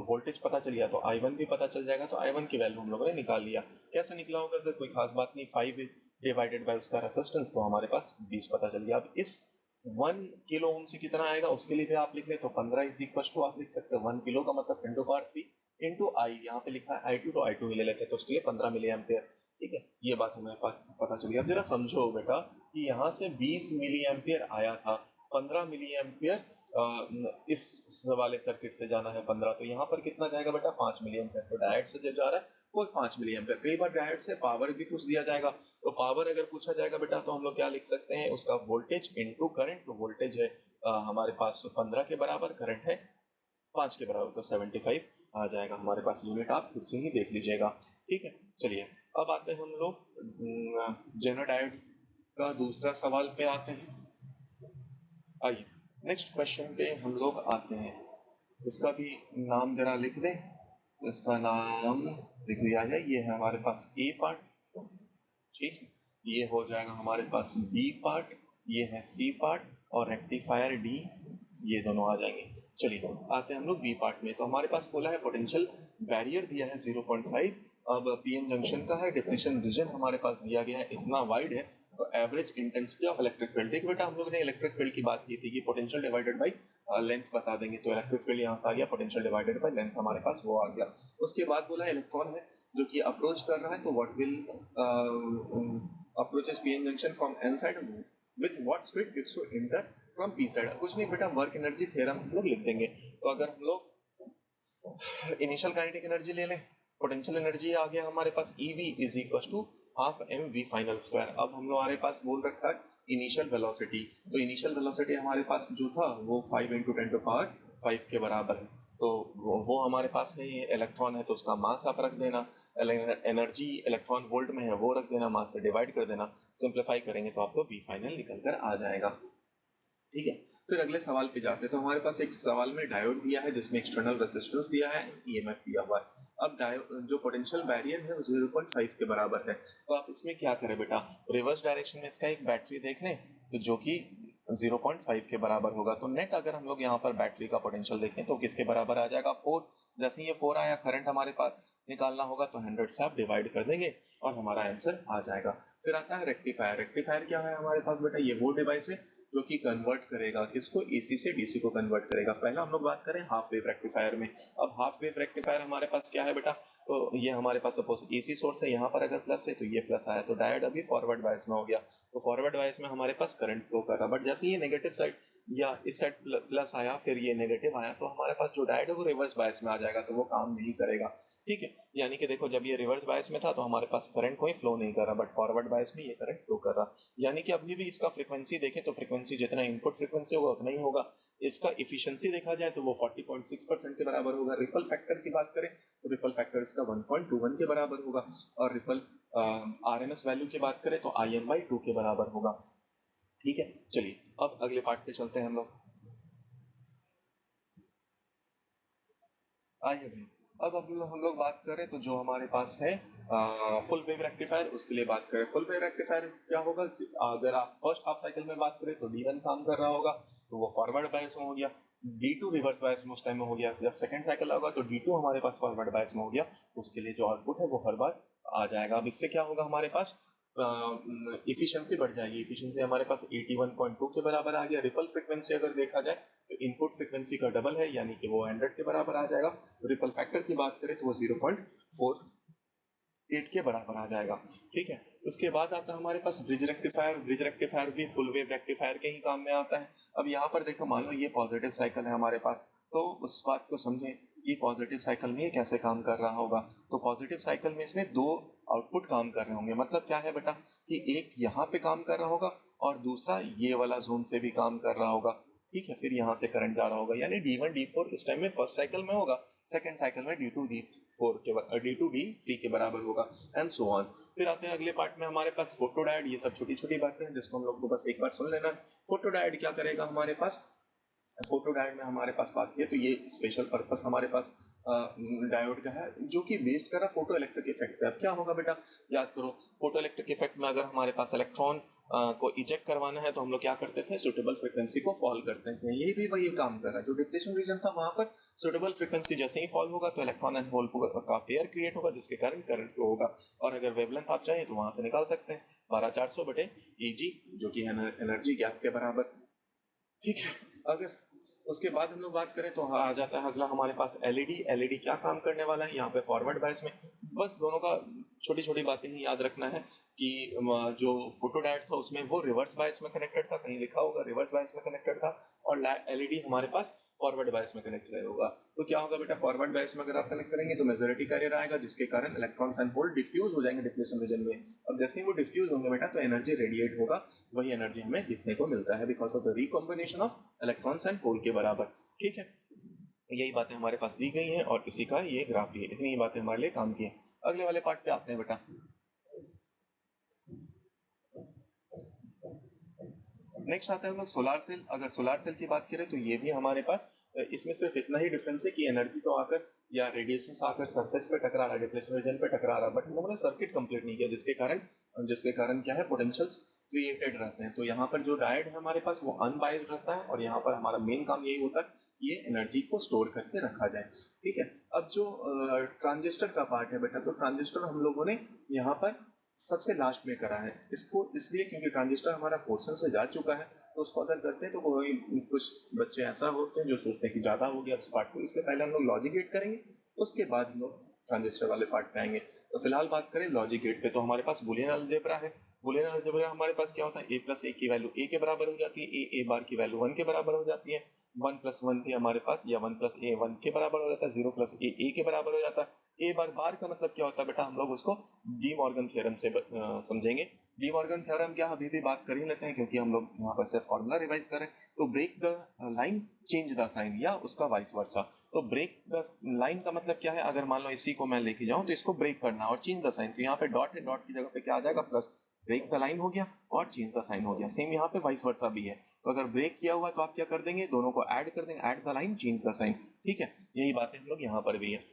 वोल्टेज पता चल गया तो I1 भी पता चल जाएगा। तो I1 की वैल्यू हम लोगों ने निकाल लिया। कैसे निकला होगा सर, कोई खास बात नहीं, 5 डिवाइडेड बाय उसका रेसिस्टेंस, तो हमारे पास 20 पता चल गया। अब इस 1 किलो ओम से कितना आएगा उसके लिए भी आप लिख ले, तो 15 इज इक्वल टू, आप लिख सकते हैं 1 किलो का मतलब 10⁻³ इंटू आई, यहाँ पे लिखा है I2 तो I2 ही ले लेते हैं, तो उसके लिए 15 मिली एम्पियर। ठीक है, ये बात हमें पता चल गया। अब जरा समझो बेटा कि यहाँ से 20 मिली एम्पियर आया था, 15 मिली एम्पियर इस वाले सर्किट से जाना है 15, तो यहाँ पर कितना जाएगा बेटा, 5 मिली एम्पियर। तो डायोड से जब जा रहा है वो 5 मिली एम्पियर। कई बार डायोड से पावर भी पूछ दिया जाएगा, तो पावर अगर पूछा जाएगा बेटा तो हम लोग क्या लिख सकते हैं, उसका वोल्टेज इंटू करंट। तो वोल्टेज है हमारे पास 15 के बराबर, करंट है 5 के बराबर, तो 75 आ जाएगा हमारे पास। यूनिट आप खुद से ही देख लीजिएगा। ठीक है, चलिए अब आते हैं हम लोग जेनर डायोड का दूसरा सवाल पे आते हैं। आइए नेक्स्ट क्वेश्चन पे हम लोग आते हैं। इसका भी नाम जरा लिख दें, इसका नाम लिख दिया जाए। ये है हमारे पास ए पार्ट, ठीक है, ये हो जाएगा हमारे पास बी पार्ट, ये है सी पार्ट, और रेक्टिफायर डी, ये दोनों आ जाएंगे। चलिए आते हैं हम लोग बी पार्ट में। तो हमारे पास बोला है पोटेंशियल बैरियर दिया है 0.5। अब पीएन जंक्शन का है, डिप्लेशन रीजन हमारे पास दिया गया है, इतना वाइड है। तो average intensity of electric field, देखिए बेटा हम लोग ने इलेक्ट्रिक फील्ड की बात की थी कि पोटेंशियल डिवाइडेड बाय लेंथ बता देंगे। तो इलेक्ट्रिक फील्ड यहाँ से आ गया, पोटेंशियल डिवाइडेड बाय लेंथ हमारे पास वो आ गया। उसके बाद बोला इलेक्ट्रॉन है जो कि अप्रोच कर रहा है, तो what will approaches PN junction from N side with what speed it's to enter from P side. कुछ नहीं बेटा, वर्क एनर्जी थ्योरम हम लोग लिख देंगे। तो अगर हम लोग इनिशियल काइनेटिक एनर्जी ले लें, पोटेंशियल एनर्जी आ गया हमारे पास EV is equal to half mv final square. अब हम लोग हमारे पास बोल रखा है इनिशियल वेलोसिटी, तो इनिशियल वेलोसिटी हमारे पास जो था वो 5 × 10⁵ के बराबर है। तो वो हमारे पास है, ये इलेक्ट्रॉन है तो उसका मास आप रख देना, एनर्जी इलेक्ट्रॉन वोल्ट में है वो रख देना, मास से डिवाइड कर देना, सिंप्लीफाई करेंगे तो आपको V फाइनल निकल कर आ जाएगा। ठीक है, फिर अगले सवाल पे जाते हैं। तो हमारे पास एक सवाल में डायोड दिया है जिसमें एक्सटर्नल रेजिस्टेंस दिया है, EMF दिया हुआ है। अब डायोड जो पोटेंशियल बैरियर है वो 0.5 के बराबर है। तो आप इसमें क्या करें बेटा, रिवर्स डायरेक्शन में इसका एक बैटरी देख लें, तो जो कि 0.5 के बराबर होगा। तो नेट अगर हम लोग यहाँ पर बैटरी का पोटेंशियल देखें तो किसके बराबर आ जाएगा, 4। जैसे ये 4 आया, करंट हमारे पास निकालना होगा तो 100 से आप डिवाइड कर देंगे और हमारा आंसर आ जाएगा। फिर आता है रेक्टिफायर। रेक्टिफायर क्या है हमारे पास बेटा, ये वो डिवाइस है जो कि कन्वर्ट करेगा किसको, AC से DC को कन्वर्ट करेगा। पहला हम लोग बात करें हाफ वेव रेक्टिफायर में। अब हाफ वेव रेक्टिफायर हमारे पास क्या है बेटा, तो ये हमारे पास सपोज AC सोर्स है, यहाँ पर अगर प्लस है तो ये प्लस आया, तो डायोड अभी फॉरवर्ड बायस में हो गया। तो फॉरवर्ड बायस में हमारे पास करंट फ्लो कर रहा, बट जैसे ये नेगेटिव साइड या इस साइड प्लस आया फिर ये नेगेटिव आया, तो हमारे पास जो डायोड है वो रिवर्स बायस में आ जाएगा, तो वो काम नहीं करेगा। ठीक है, यानी कि देखो जब ये रिवर्स बायस में था तो हमारे पास करंट कोई फ्लो नहीं कर रहा, बट फॉरवर्ड बायस में ये करंट फ्लो कर रहा। यानी कि अभी भी इसका फ्रीक्वेंसी देखें तो फ्रीक्वेंसी जितना इनपुट फ्रीक्वेंसी होगा उतना ही होगा। इसका इफिशियंसी देखा जाए तो वो 40.6% के बराबर होगा। रिपल फैक्टर की बात करें तो रिपल फैक्टर इसका 1.21 के बराबर होगा। और रिपल आरएमएस वैल्यू की बात करें तो IM/2 के बराबर होगा। ठीक है, चलिए अब अगले पार्ट पे चलते हैं हम लोग। आइए भाई, अब हम लोग बात करें तो जो हमारे पास है फुल वेव रेक्टिफायर, उसके लिए बात करें। फुल वेव रेक्टिफायर क्या होगा, अगर आप फर्स्ट हाफ साइकिल में बात करें तो D1 काम कर रहा होगा तो वो फॉरवर्ड बायस में हो गया। D2 रिवर्स बायस में उस टाइम में हो गया। जब सेकंड साइकिल होगा तो D2 हमारे पास फॉरवर्ड बायस में हो गया, उसके लिए जो आउटपुट है वो हर बार आ जाएगा। अब इससे क्या होगा, हमारे पास इफिशियंसी बढ़ जाएगी। इफिशियंसी हमारे पास 81.2 के बराबर आ गया। रिपल फ्रीक्वेंसी अगर देखा जाए तो इनपुट फ्रीक्वेंसी का डबल है, यानी कि वो 100 के बराबर आ जाएगा। रिपल फैक्टर की बात करें तो वो 0.48 के बराबर आ जाएगा। ठीक है, उसके बाद आता है हमारे पास ब्रिज रेक्टिफायर। ब्रिज रेक्टिफायर भी फुल वेव रेक्टिफायर के ही काम में आता है। अब यहाँ पर देखो, मान लो ये पॉजिटिव साइकिल है हमारे पास, तो उस बात को समझें कि पॉजिटिव साइकिल में ये कैसे काम कर रहा होगा। तो पॉजिटिव साइकिल में इसमें दो आउटपुट काम कर रहे होंगे। मतलब क्या है बेटा, कि एक यहाँ पे काम कर रहा होगा और दूसरा ये वाला जोन से भी काम कर रहा होगा। ठीक है, फिर यहाँ से करंट जा रहा होगा, यानी D1 D4 इस टाइम में फर्स्ट साइकिल में होगा, सेकंड साइकिल में D2 D3 के बराबर होगा, एंड सो ऑन। फिर आते हैं अगले पार्ट में, हमारे पास फोटोडायोड। ये सब छोटी छोटी बातें हैं जिसको हम लोग को बस एक बार सुन लेना। फोटोडायोड क्या करेगा हमारे पास, फोटोडायोड में हमारे पास बात की तो ये स्पेशल पर्पस हमारे पास डायोड का है, जो कि बेस्ड कर रहा फोटो इलेक्ट्रिक इफेक्ट पे। अब क्या होगा बेटा, याद करो, फोटो इलेक्ट्रिक इफेक्ट में अगर हमारे पास इलेक्ट्रॉन को इजेक्ट करवाना है तो हम लोग क्या करते थे, सुटेबल फ्रीक्वेंसी को फॉल करते थे। ये भी वही काम कर रहा है। जो डिप्लेशन रीजन था वहां पर सुटेबल फ्रीक्वेंसी जैसे ही फॉल होगा तो इलेक्ट्रॉन एंड होल का पेयर क्रिएट होगा, जिसके कारण करंट फ्लो होगा। और अगर वेवलेंथ आप चाहें तो वहां से निकाल सकते हैं 12400/Eg, जो कि एनर्जी गैप के बराबर। ठीक है, अगर उसके बाद हम लोग बात करें तो आ जाता है अगला हमारे पास एलईडी। एलईडी क्या काम करने वाला है यहाँ पे फॉरवर्ड बायस में। बस दोनों का छोटी छोटी बातें ही याद रखना है कि जो फोटोडायोड था उसमें वो रिवर्स बायस में कनेक्टेड था, कहीं लिखा होगा रिवर्स बायस में कनेक्टेड था, और एलईडी हमारे पास फॉरवर्ड बायस में कनेक्टेड होगा। तो क्या होगा बेटा, फॉरवर्ड बायस में अगर आप कनेक्ट करेंगे तो मेजॉरिटी कैरियर आएगा, जिसके कारण इलेक्ट्रॉन्स एंड होल डिफ्यूज हो जाएंगे डिप्लेशन रीजन में। अब जैसे ही वो डिफ्यूज होंगे बेटा तो एनर्जी रेडिएट होगा, वही एनर्जी हमें दिखने को मिलता है because of the recombination of electrons and hole के बराबर। ठीक है, यही बातें हमारे पास दी गई हैं और इसी का ये ग्राफ भी है। इतनी ही बातें हमारे लिए काम की है। अगले वाले पार्ट पे आते हैं बेटा। नेक्स्ट आता है हम लोग सोलार सेल। अगर सोलार सेल की बात करें तो ये भी हमारे पास इसमें सिर्फ इतना ही डिफरेंस है कि एनर्जी तो आकर या रेडिएशन आकर सरफेस पे टकरा रहा है, डिप्लेशन रीजन पे टकरा रहा है, बट हम लोगों ने सर्किट कंप्लीट नहीं किया, जिसके कारण क्या है, पोटेंशियल्स क्रिएटेड रहते हैं। तो यहाँ पर जो डायोड है हमारे पास वो अनबाइज्ड रहता है, और यहाँ पर हमारा मेन काम यही होता है ये एनर्जी को स्टोर करके रखा जाए। ठीक है, अब जो ट्रांजिस्टर का पार्ट है बेटा, तो ट्रांजिस्टर हम लोगों ने यहाँ पर सबसे लास्ट में करा है। इसको इसलिए क्योंकि ट्रांजिस्टर हमारा पोर्शन से जा चुका है, तो उसको अगर करते हैं तो कोई कुछ बच्चे ऐसा होते हैं जो सोचते हैं कि ज्यादा हो गया उस पार्ट को, इसलिए पहले हम लोग लॉजिक गेट करेंगे, उसके बाद हम लोग ट्रांजिस्टर वाले पार्ट पे आएंगे। तो फिलहाल बात करें लॉजिक गेट पे, तो हमारे पास बुलियन अलजेब्रा है। बुलियन अलजेब्रा हमारे पास क्या होता है, a+a की वैल्यू a के बराबर हो जाती है, a बार की वैल्यू 1 के बराबर हो जाती है, 1+1 भी हमारे पास, या 1+a 1 के बराबर हो जाता है, 0+a a के बराबर हो जाता है। a बार बार का मतलब क्या होता है बेटा, हम लोग उसको डी मॉर्गन थ्योरम से समझेंगे। डी मॉर्गन थ्योरम क्या, अभी भी बात कर ही लेते हैं क्योंकि हम लोग यहाँ पर सिर्फ फॉर्मूला रिवाइज करें। तो break the line change the sign, या उसका वाइस वर्सा। तो ब्रेक द लाइन का मतलब क्या है, अगर मान लो इसी को मैं लेके जाऊं तो इसको ब्रेक करना, और चेंज द साइन, तो यहाँ पे डॉट है, डॉट की जगह पे क्या आ जाएगा, प्लस। ब्रेक द लाइन हो गया और चेंज द साइन हो गया। सेम यहाँ पे वाइस वर्सा भी है। तो अगर ब्रेक किया हुआ तो आप क्या कर देंगे, दोनों को ऐड कर देंगे, add the line change the sign. ठीक है, यही बातें हम लोग यहाँ पर भी है।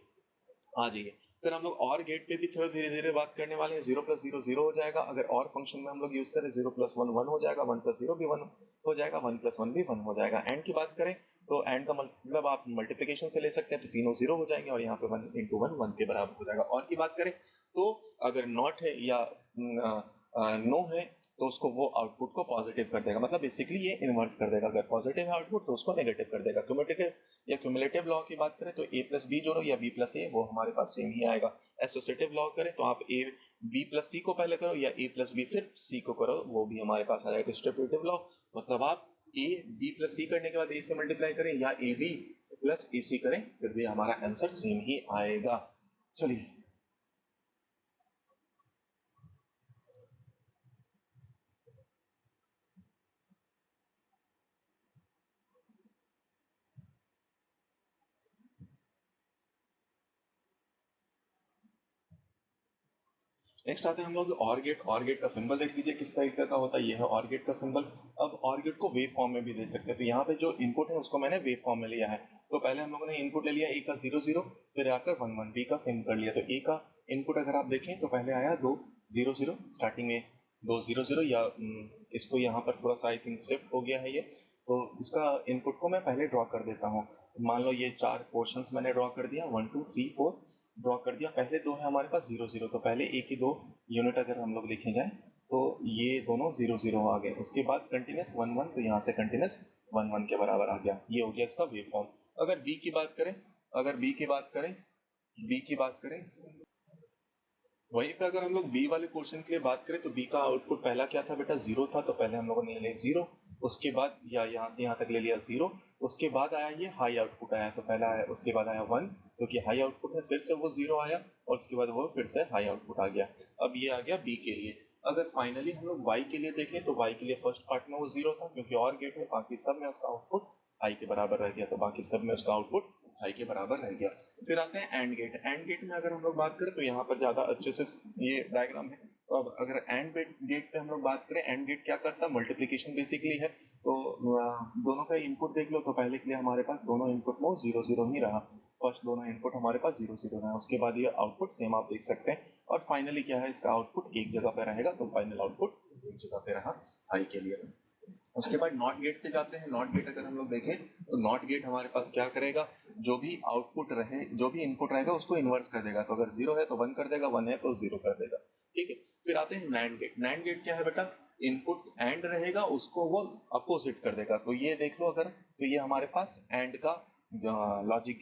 आ जाइए, फिर हम लोग और गेट पे भी थोड़ा धीरे धीरे बात करने वाले हैं। 0+0 0 हो जाएगा, अगर और फंक्शन में हम लोग यूज करें 0+1 1 हो जाएगा, 1+0 भी 1 हो जाएगा, 1+1 भी 1 हो जाएगा। एंड की बात करें तो एंड का मतलब आप मल्टीप्लिकेशन से ले सकते हैं, तो तीनों 0 हो जाएंगे और यहाँ पे 1 × 1 1 के बराबर हो जाएगा। और की बात करें तो अगर नॉट है या नो है तो उसको वो आउटपुट को पॉजिटिव कर देगा, मतलब बेसिकली ये इन्वर्स कर देगा। अगर पॉजिटिव है आउटपुट तो उसको नेगेटिव कर देगा। क्यूमुलेटिव लॉ की बात करें तो a+b जोड़ो या b+a, वो हमारे पास सेम ही आएगा। एसोसिएटिव लॉ करें तो आप b+c को पहले करो या a+b फिर c को करो, वो भी हमारे पास आ जाएगा। डिस्ट्रीब्यूटिव लॉ मतलब आप a b+c करने के बाद a से मल्टीप्लाई करें या ab+ac करें, फिर भी हमारा आंसर सेम ही आएगा। चलिए, नेक्स्ट आते हैं हम लोग और गेट। और गेट का सिंबल देख लीजिए किस तरीके का होता है, ये है और गेट का सिंबल। अब और गेट को वेव फॉर्म में भी दे सकते हैं, तो यहाँ पे जो इनपुट है उसको मैंने वेव फॉर्म में लिया है। तो पहले हम लोगों ने इनपुट ले लिया ए का 0 0, फिर आकर 1 1, बी का सेम कर लिया। तो ए का इनपुट अगर आप देखें तो पहले आया 2 0 0, स्टार्टिंग में 2 0 0, या इसको यहाँ पर थोड़ा सा आई थिंक शिफ्ट हो गया है ये, तो इसका इनपुट को मैं पहले ड्रॉ कर देता हूँ। मान लो ये 4 पोर्शंस मैंने ड्रॉ कर दिया, 1 2 3 4 ड्रॉ कर दिया। पहले दो है हमारे पास 0 0, तो पहले ए की 2 यूनिट अगर हम लोग लिखे जाए तो ये दोनों 0 0 आ गए। उसके बाद कंटिन्यूस 1 1, तो यहाँ से कंटिन्यूस 1 1 के बराबर आ गया। ये हो गया इसका वेव फॉर्म। अगर बी की बात करें, अगर बी की बात करें, बी की बात करें, वहीं पे अगर हम लोग बी वाले पोर्शन के लिए बात करें तो बी का आउटपुट पहला क्या था बेटा, 0 था। तो पहले हम लोगों ने ले 0, उसके बाद या यहाँ से यहाँ तक ले लिया 0, उसके बाद आया ये हाई आउटपुट आया, तो पहला आया, उसके बाद आया 1 क्योंकि हाई आउटपुट है, फिर से वो 0 आया, और उसके बाद वो फिर से हाई आउटपुट आ गया। अब ये आ गया बी के लिए। अगर फाइनली हम लोग वाई के लिए देखें तो वाई के लिए फर्स्ट पार्ट में वो 0 था क्योंकि और गेट है, बाकी सब में उसका आउटपुट हाई के बराबर रह गया, तो बाकी सब में उसका आउटपुट हाई के बराबर रह गया। फिर आते हैं एंड गेट। एंड गेट में अगर हम लोग बात करें तो यहाँ पर ज्यादा अच्छे से ये डायग्राम है। तो अब अगर एंड गेट पे हम लोग बात करें, एंड गेट क्या करता है, मल्टीप्लीकेशन बेसिकली है। तो दोनों का इनपुट देख लो, तो पहले के लिए हमारे पास दोनों इनपुट में 0 0 ही रहा। फर्स्ट दोनों इनपुट हमारे पास 0 0 रहा, उसके बाद ये आउटपुट सेम आप देख सकते हैं। और फाइनली क्या है, इसका आउटपुट एक जगह पे रहेगा, तो फाइनल आउटपुट एक जगह पे रहा हाई के लिए। उसके बाद नॉट गेट पे जाते हैं। नॉट गेट अगर हम लोग देखें तो नॉट गेट हमारे पास क्या करेगा, जो भी आउटपुट रहे, जो भी इनपुट रहेगा उसको इन्वर्स कर देगा। तो अगर 0 है तो 1 कर देगा, 1 है तो 0 कर देगा, ठीक है। फिर आते हैं नैंड गेट। नैंड गेट क्या है बेटा, इनपुट एंड रहेगा उसको वो अपोजिट कर देगा। तो ये देख लो, अगर तो ये हमारे पास एंड का लॉजिक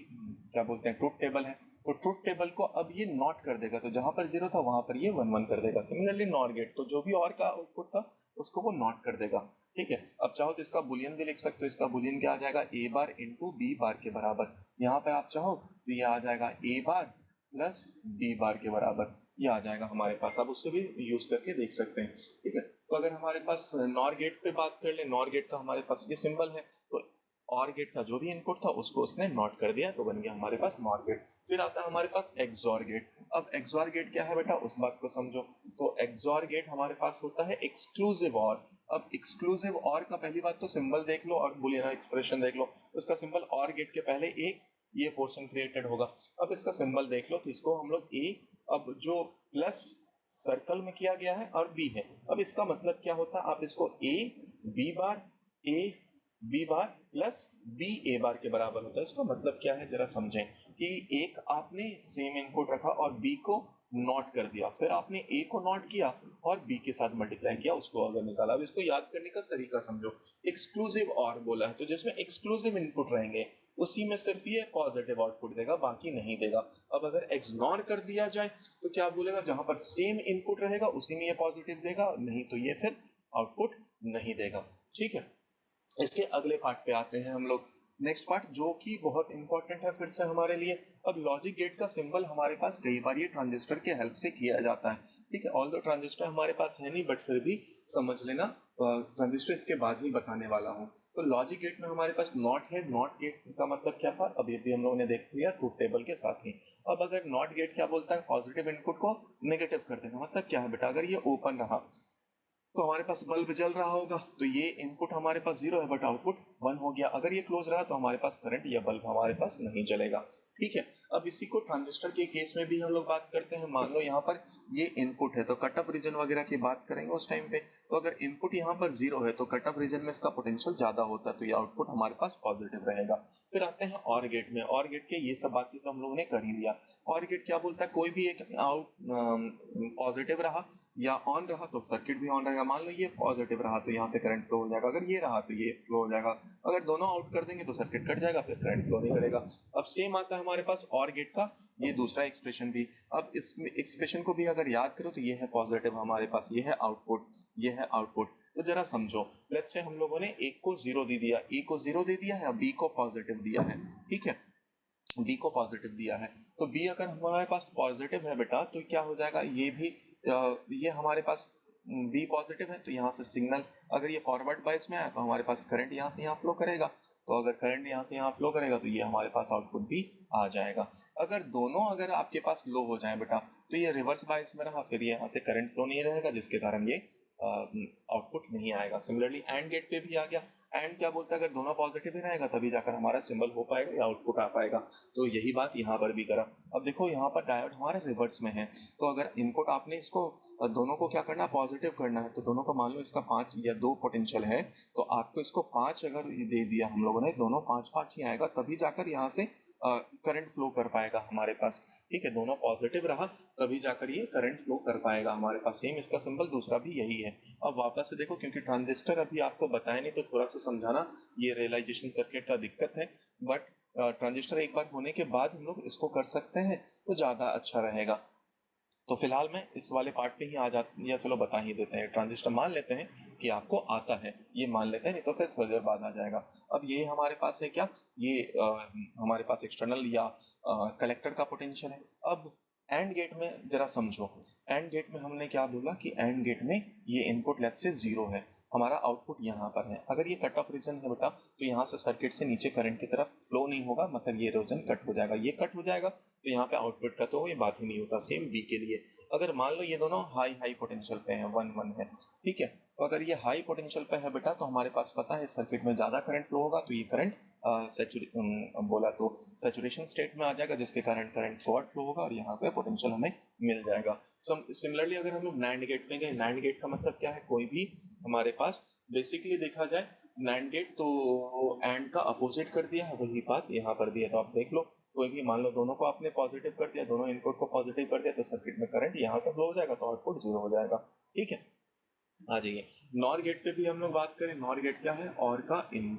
क्या बोलते हैं, ट्रुथ टेबल है। तो ट्रुथ टेबल को अब ये नॉट कर देगा, तो जहां पर 0 था वहां पर ये 1 1 कर देगा। सिमिलरली नॉट गेट, तो जो भी और का आउटपुट था उसको वो नॉट कर देगा, ठीक है। अब चाहो तो इसका बुलियन भी लिख सकते हो। इसका बुलियन क्या आ जाएगा, ए बार इंटू बी बार के बराबर। यहाँ पे आप चाहो तो ये आ जाएगा ए बार प्लस बी बार के बराबर, ये आ जाएगा हमारे पास। आप उससे भी यूज करके देख सकते हैं, ठीक है। तो अगर हमारे पास नॉर गेट पे बात कर ले, नॉर गेट का हमारे पास ये सिंबल है, तो और गेट का जो भी इनपुट था उसको उसने नॉट कर दिया, तो बन गया हमारे पास नॉर गेट। फिर आता है हमारे पास एक्सॉर गेट। अब एक्सॉर गेट क्या है बेटा, उस बात को समझो। तो एक्सॉर गेट हमारे पास होता है एक्सक्लूसिव और। अब एक्सक्लूसिव और का पहली बात तो सिंबल देख लो और बुलियन एक्सप्रेशन देख लो। उसका सिंबल और गेट के पहले एक ये पोर्शन क्रिएटेड होगा। अब इसका सिंबल देख लो, तो इसको हम लोग ए, अब जो प्लस सर्कल में किया गया है और बी है। अब इसका मतलब क्या होता है, आप इसको A B bar, A B bar plus B A bar के बराबर होता है। इसका मतलब क्या है जरा समझें, कि एक आपने सेम इनपुट रखा और बी को नॉट कर दिया, फिर आपने ए को नॉट किया और बी के साथ मल्टीप्लाई किया, उसको अगर निकाला। अब इसको याद करने का तरीका समझो। एक्सक्लूसिव और बोला है, तो जिसमें एक्सक्लूसिव इनपुट रहेंगे उसी में सिर्फ ये पॉजिटिव आउटपुट देगा, बाकी नहीं देगा। अब अगर एक्सनॉर कर दिया जाए तो क्या बोलेगा, जहां पर सेम इनपुट रहेगा उसी में ये पॉजिटिव देगा, नहीं तो ये फिर आउटपुट नहीं देगा, ठीक है। इसके अगले पार्ट पे आते हैं हम लोग। नेक्स्ट पार्ट जो कि बहुत इंपॉर्टेंट है फिर से हमारे लिए। अब लॉजिक गेट का सिंबल हमारे पास कई बार ये ट्रांजिस्टर के हेल्प से किया जाता है, ठीक है। ऑल्दो ट्रांजिस्टर हमारे पास है नहीं, बट फिर भी समझ लेना, ट्रांजिस्टर इसके बाद ही बताने वाला हूँ। तो लॉजिक गेट में हमारे पास नॉट है। नॉट गेट का मतलब क्या था, अभी भी हम लोगों ने देख लिया ट्रूथ टेबल के साथ ही। अब अगर नॉट गेट क्या बोलता है, पॉजिटिव इनपुट को नेगेटिव कर देगा। मतलब क्या है बेटा, अगर ये ओपन रहा तो हमारे पास बल्ब जल रहा होगा, तो ये इनपुट हमारे पास 0 है बट आउटपुट 1 हो गया। अगर ये क्लोज रहा तो हमारे पास करंट या बल्ब हमारे पास नहीं जलेगा, ठीक है। अब इसी को ट्रांजिस्टर के केस में भी हम लोग बात करते हैं। मान लो यहाँ पर ये इनपुट है, तो कट ऑफ रीजन वगैरह की बात करेंगे उस टाइम पे। तो अगर इनपुट यहाँ पर 0 है तो कट ऑफ रीजन में इसका पोटेंशियल ज्यादा होता है, तो ये आउटपुट हमारे पास पॉजिटिव रहेगा। फिर आते हैं और गेट में। और गेट के ये सब बातें तो हम लोगों ने कर ही लिया। और गेट क्या बोलता है, कोई भी एक आउट पॉजिटिव रहा या ऑन रहा तो सर्किट भी ऑन रहेगा। मान लो ये पॉजिटिव रहा तो यहाँ से करंट फ्लो हो जाएगा, अगर ये रहा तो ये फ्लो हो जाएगा। अगर दोनों आउट कर देंगे तो सर्किट कट जाएगा, फिर करंट फ्लो नहीं करेगा। अब सेम आता है हमारे पास और गेट का ये दूसरा एक्सप्रेशन भी। अब इस एक्सप्रेशन को भी अगर याद करो तो ये है पॉजिटिव हमारे पास, ये है आउटपुट, ये है आउटपुट। तो जरा समझो, लेट्स से हम लोगों ने एक को 0 दे दिया, ए को 0 दे दिया है, बी को पॉजिटिव दिया है, ठीक है। बी को पॉजिटिव दिया है, तो बी अगर हमारे पास पॉजिटिव है बेटा तो क्या हो जाएगा, ये भी ये हमारे पास बी पॉजिटिव है, तो यहाँ से सिग्नल, अगर ये फॉरवर्ड बायस में आया तो हमारे पास करंट यहाँ से यहाँ फ्लो करेगा। तो अगर करंट यहाँ से यहाँ फ्लो करेगा तो ये हमारे पास आउटपुट भी आ जाएगा। अगर आपके पास लो हो जाए बेटा तो ये रिवर्स बायस में रहा, फिर ये यहाँ से करंट फ्लो नहीं रहेगा जिसके कारण ये आउटपुट नहीं आएगा। सिमिलरली एंड गेट पे भी आ गया, एंड क्या बोलता है अगर दोनों पॉजिटिव ही रहेगा तभी जाकर हमारा सिंबल हो पाएगा या आउटपुट आ पाएगा। तो यही बात यहाँ पर भी करा। अब देखो यहाँ पर डायोड हमारे रिवर्स में है, तो अगर इनपुट आपने इसको दोनों को क्या करना है, पॉजिटिव करना है, तो दोनों को मान लो इसका 5 या 2 पोटेंशियल है, तो आपको इसको 5 अगर दे दिया हम लोगों ने, दोनों 5-5 ही आएगा तभी जाकर यहाँ से करंट फ्लो कर पाएगा हमारे पास। ठीक है, दोनों पॉजिटिव रहा तभी जाकर ये करंट फ्लो कर पाएगा हमारे पास। सेम इसका सिंबल दूसरा भी यही है। अब वापस से देखो, क्योंकि ट्रांजिस्टर अभी आपको बताया नहीं तो थोड़ा सा समझाना ये रियलाइजेशन सर्किट का दिक्कत है, बट ट्रांजिस्टर एक बार होने के बाद हम लोग इसको कर सकते हैं तो ज्यादा अच्छा रहेगा। तो फिलहाल मैं इस वाले पार्ट पे ही आ जा या चलो बता ही देते हैं। ट्रांजिस्टर मान लेते हैं कि आपको आता है, ये मान लेते हैं, नहीं तो फिर थोड़ी देर बाद आ जाएगा। अब ये हमारे पास है क्या, ये हमारे पास एक्सटर्नल या कलेक्टर का पोटेंशियल है। अब एंड गेट में जरा समझो, एंड गेट में हमने क्या बोला कि एंड गेट में ये इनपुट लेट्स से 0 है, हमारा आउटपुट यहाँ पर है। अगर ये कट ऑफ रीजन है बेटा तो यहाँ से सर्किट से नीचे करंट की तरफ फ्लो नहीं होगा, मतलब ये रीजन कट हो जाएगा। ये कट हो जाएगा तो यहाँ पे आउटपुट का तो ये बात ही नहीं होता। सेम बी के लिए, अगर मान लो ये दोनों हाई हाई पोटेंशियल पे हैं, 1-1 है, ठीक है, तो अगर ये हाई पोटेंशियल पे है बेटा तो हमारे पास पता है सर्किट में ज्यादा करंट फ्लो होगा, तो ये करंट बोला तो सैचुरेशन स्टेट में आ जाएगा, जिसके कारण करंट थ्रू फ्लो होगा और यहाँ पे पोटेंशियल हमें मिल जाएगा। सिमिलरली अगर हम लोग नैंड गेट में गए, नैंड गेट का मतलब क्या है, कोई भी हमारे पास बेसिकली देखा जाए नैंड गेट तो एंड का अपोजिट कर दिया है, वही बात यहाँ पर भी है। तो आप देख लो, कोई भी मान लो दोनों को आपने पॉजिटिव कर दिया, दोनों इनपुट को पॉजिटिव कर दिया, तो सर्किट में करंट यहाँ से फ्लो हो जाएगा तो आउटपुट 0 हो जाएगा। ठीक है, आ जाइए नॉर गेट पे भी हम लोग बात करें। नॉर गेट क्या है, और का इन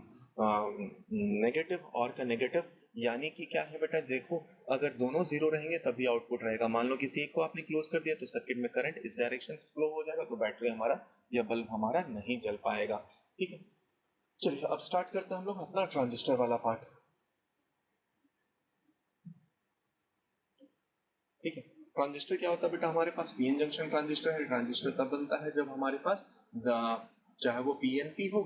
नेगेटिव, और का नेगेटिव, यानी कि क्या है बेटा, देखो अगर दोनों 0 रहेंगे तभी आउटपुट रहेगा। मान लो किसी एक को आपने क्लोज कर दिया तो सर्किट में करंट इस डायरेक्शन फ्लो हो जाएगा, तो बैटरी हमारा या बल्ब हमारा नहीं जल पाएगा। ठीक है, चलिए अब स्टार्ट करते हैं हम लोग अपना ट्रांजिस्टर वाला पार्ट। ठीक है, ट्रांजिस्टर क्या होता है बेटा, हमारे पास पीएन जंक्शन ट्रांजिस्टर है। ट्रांजिस्टर तब बनता है जब हमारे पास चाहे वो पीएनपी हो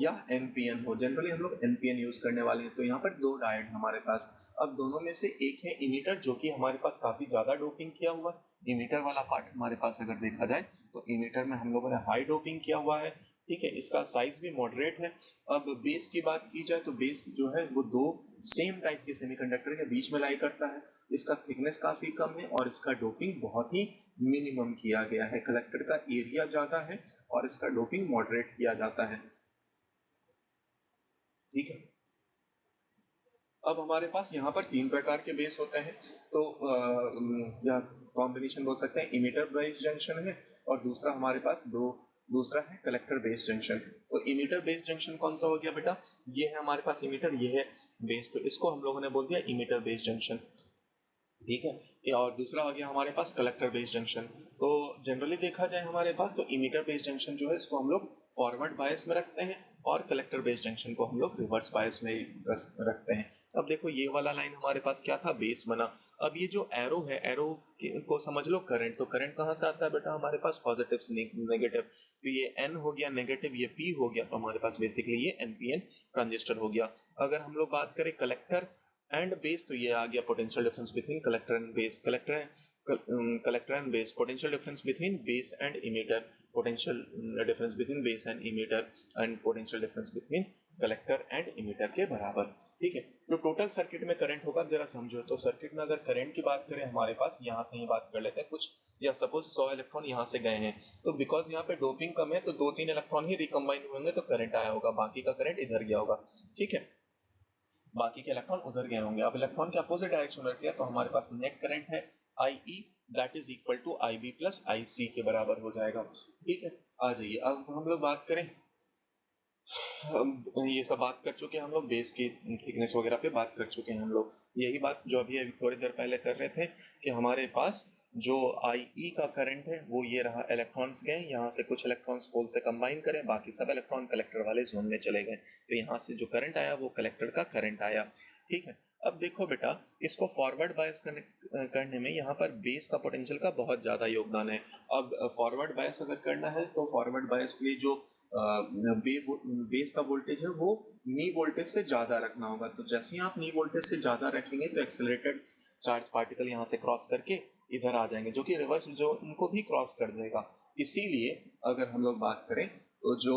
या एनपीएन हो। जनरली हम लोग एनपीएन यूज करने वाले हैं। तो यहाँ पर दो डायोड हमारे पास, अब दोनों में से एक है इमीटर, जो कि हमारे पास काफी ज्यादा डोपिंग किया हुआ है। इमीटर वाला पार्ट हमारे पास अगर देखा जाए तो इमीटर में हम लोगों ने हाई डोपिंग किया हुआ है। ठीक है, इसका साइज भी मॉडरेट है। अब बेस की बात की जाए तो बेस जो है वो दो सेम टाइप के सेमीकंडक्टर के बीच में लाई करता है। इसका थिकनेस काफी कम है और इसका डोपिंग बहुत ही मिनिमम किया गया है। कलेक्टर का एरिया ज्यादा है और इसका डोपिंग मॉडरेट किया जाता है। ठीक है, अब हमारे पास यहाँ पर तीन प्रकार के बेस होते हैं। तो या कॉम्बिनेशन बोल सकते हैं, इमीटर बेस जंक्शन है और दूसरा हमारे पास दूसरा है कलेक्टर बेस जंक्शन। तो इमीटर बेस जंक्शन कौन सा हो गया बेटा, ये है हमारे पास इमीटर, ये है बेस, तो इसको हम लोगों ने बोल दिया इमीटर बेस जंक्शन। ठीक है, ये और दूसरा आ गया हमारे पास कलेक्टर बेस जंक्शन। तो जनरली देखा जाए हमारे पास तो इमीटर बेस जंक्शन जो है इसको हम लोग फॉरवर्ड बायस में रखते हैं और कलेक्टर बेस जंक्शन को हम लोग रिवर्स बायस में रखते हैं। अब देखो ये वाला लाइन हमारे पास क्या था, बेस बना। अब ये जो एरो है, एरो को समझ लो करंट। तो करंट कहाँ से आता है बेटा, हमारे पास पॉजिटिव से नेगेटिव। तो ये एन हो गया नेगेटिव, ये पी हो गया, तो हमारे पास बेसिकली ये एनपीएन ट्रांजिस्टर हो गया। अगर हम लोग बात करें कलेक्टर एंड बेस, तो ये आ गया potential difference between collector and base. Collector and base, potential difference between base and emitter, potential difference between base and emitter, and potential difference between collector and emitter के बराबर। ठीक है, तो total circuit में current होगा, जरा समझो। तो सर्किट में अगर करंट की बात करें हमारे पास, यहाँ से ही बात कर लेते हैं कुछ, या सपोज 100 इलेक्ट्रॉन यहाँ से गए हैं, तो बिकॉज यहाँ पे डोपिंग कम है तो 2-3 इलेक्ट्रॉन ही रिकम्बाइन होंगे तो करंट आया होगा, बाकी का करंट इधर गया होगा। ठीक है, बाकी के इलेक्ट्रॉन उधर गए होंगे। अब इलेक्ट्रॉन के अपोजिट डायरेक्शन में रख दिया तो हमारे पास नेट करंट है I that is equal to I B plus I C के बराबर हो जाएगा। ठीक है, आ जाइए अब हम लोग बात करें, हम ये सब बात कर चुके हैं, हम लोग बेस की थिकनेस वगैरह पे बात कर चुके हैं हम लोग। यही बात जो अभी अभी थोड़ी देर पहले कर रहे थे कि हमारे पास जो आई ई का करंट है वो ये रहा, इलेक्ट्रॉन्स गए यहाँ से, कुछ इलेक्ट्रॉन्स पोल से कंबाइन करें, बाकी सब इलेक्ट्रॉन कलेक्टर वाले जोन में चले गए, तो यहाँ से जो करंट आया वो कलेक्टर का करंट आया। ठीक है, अब देखो बेटा, इसको फॉरवर्ड बायस करने में यहाँ पर बेस का पोटेंशियल का बहुत ज़्यादा योगदान है। अब फॉरवर्ड बायस अगर करना है तो फॉरवर्ड बायस के लिए जो बेस का वोल्टेज है वो नी वोल्टेज से ज़्यादा रखना होगा। तो जैसे ही आप नी वोल्टेज से ज़्यादा रखेंगे तो एक्सेलरेटेड चार्ज पार्टिकल यहाँ से क्रॉस करके इधर आ जाएंगे, जो कि रिवर्स जो उनको भी क्रॉस कर देगा। इसीलिए अगर हम लोग बात करें तो जो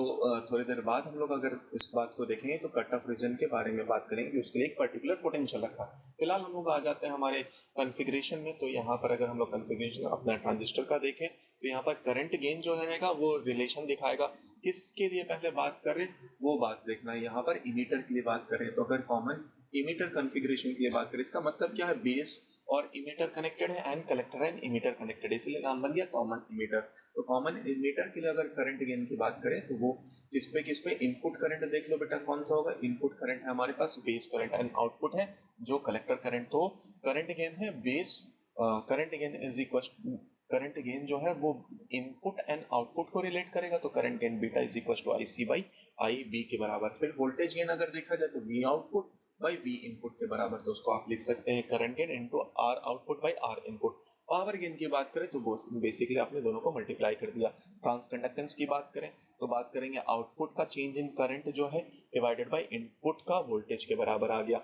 थोड़ी देर बाद हम लोग अगर इस बात को देखेंगे तो कट ऑफ रीजन के बारे में बात करेंगे कि उसके लिए एक पर्टिकुलर पोटेंशियल रखा। फिलहाल हम लोग आ जाते हैं हमारे कॉन्फ़िगरेशन में। तो यहाँ पर अगर हम लोग कॉन्फ़िगरेशन अपना ट्रांजिस्टर का देखें तो यहाँ पर करंट गेन जो रहेगा वो रिलेशन दिखाएगा। किसके लिए पहले बात करें वो बात देखना है। यहाँ पर इमीटर के लिए बात करें तो अगर कॉमन इमीटर कॉन्फ़िगरेशन के लिए बात करें, इसका मतलब क्या है, बेस और इमीटर कनेक्टेड है and collector and emitter connected, इसलिए नाम बन गया कॉमन इमीटर। तो कॉमन इमीटर के लिए अगर करंट गेन की बात करें तो वो किस पे इनपुट करंट देख लो बेटा कौन सा होगा। इनपुट करंट है हमारे पास बेस करंट एंड आउटपुट है जो कलेक्टर करंट। तो करंट गेन है base, current gain is equal, current gain जो है वो इनपुट एंड आउटपुट को रिलेट करेगा। तो current gain beta is equal to I C by I B के बराबर। फिर वोल्टेज गेन अगर देखा जाए तो V output by V input के बराबर। तो उसको आप लिख सकते हैं current gain into are output by R input. Power gain की बात करें तो बेसिकली आपने दोनों को मल्टीप्लाई कर दिया। ट्रांसकंडक्टेंस की बात करें तो बात करेंगे आउटपुट का चेंज इन करंट जो है डिवाइडेड बाई इनपुट का वोल्टेज के बराबर आ गया।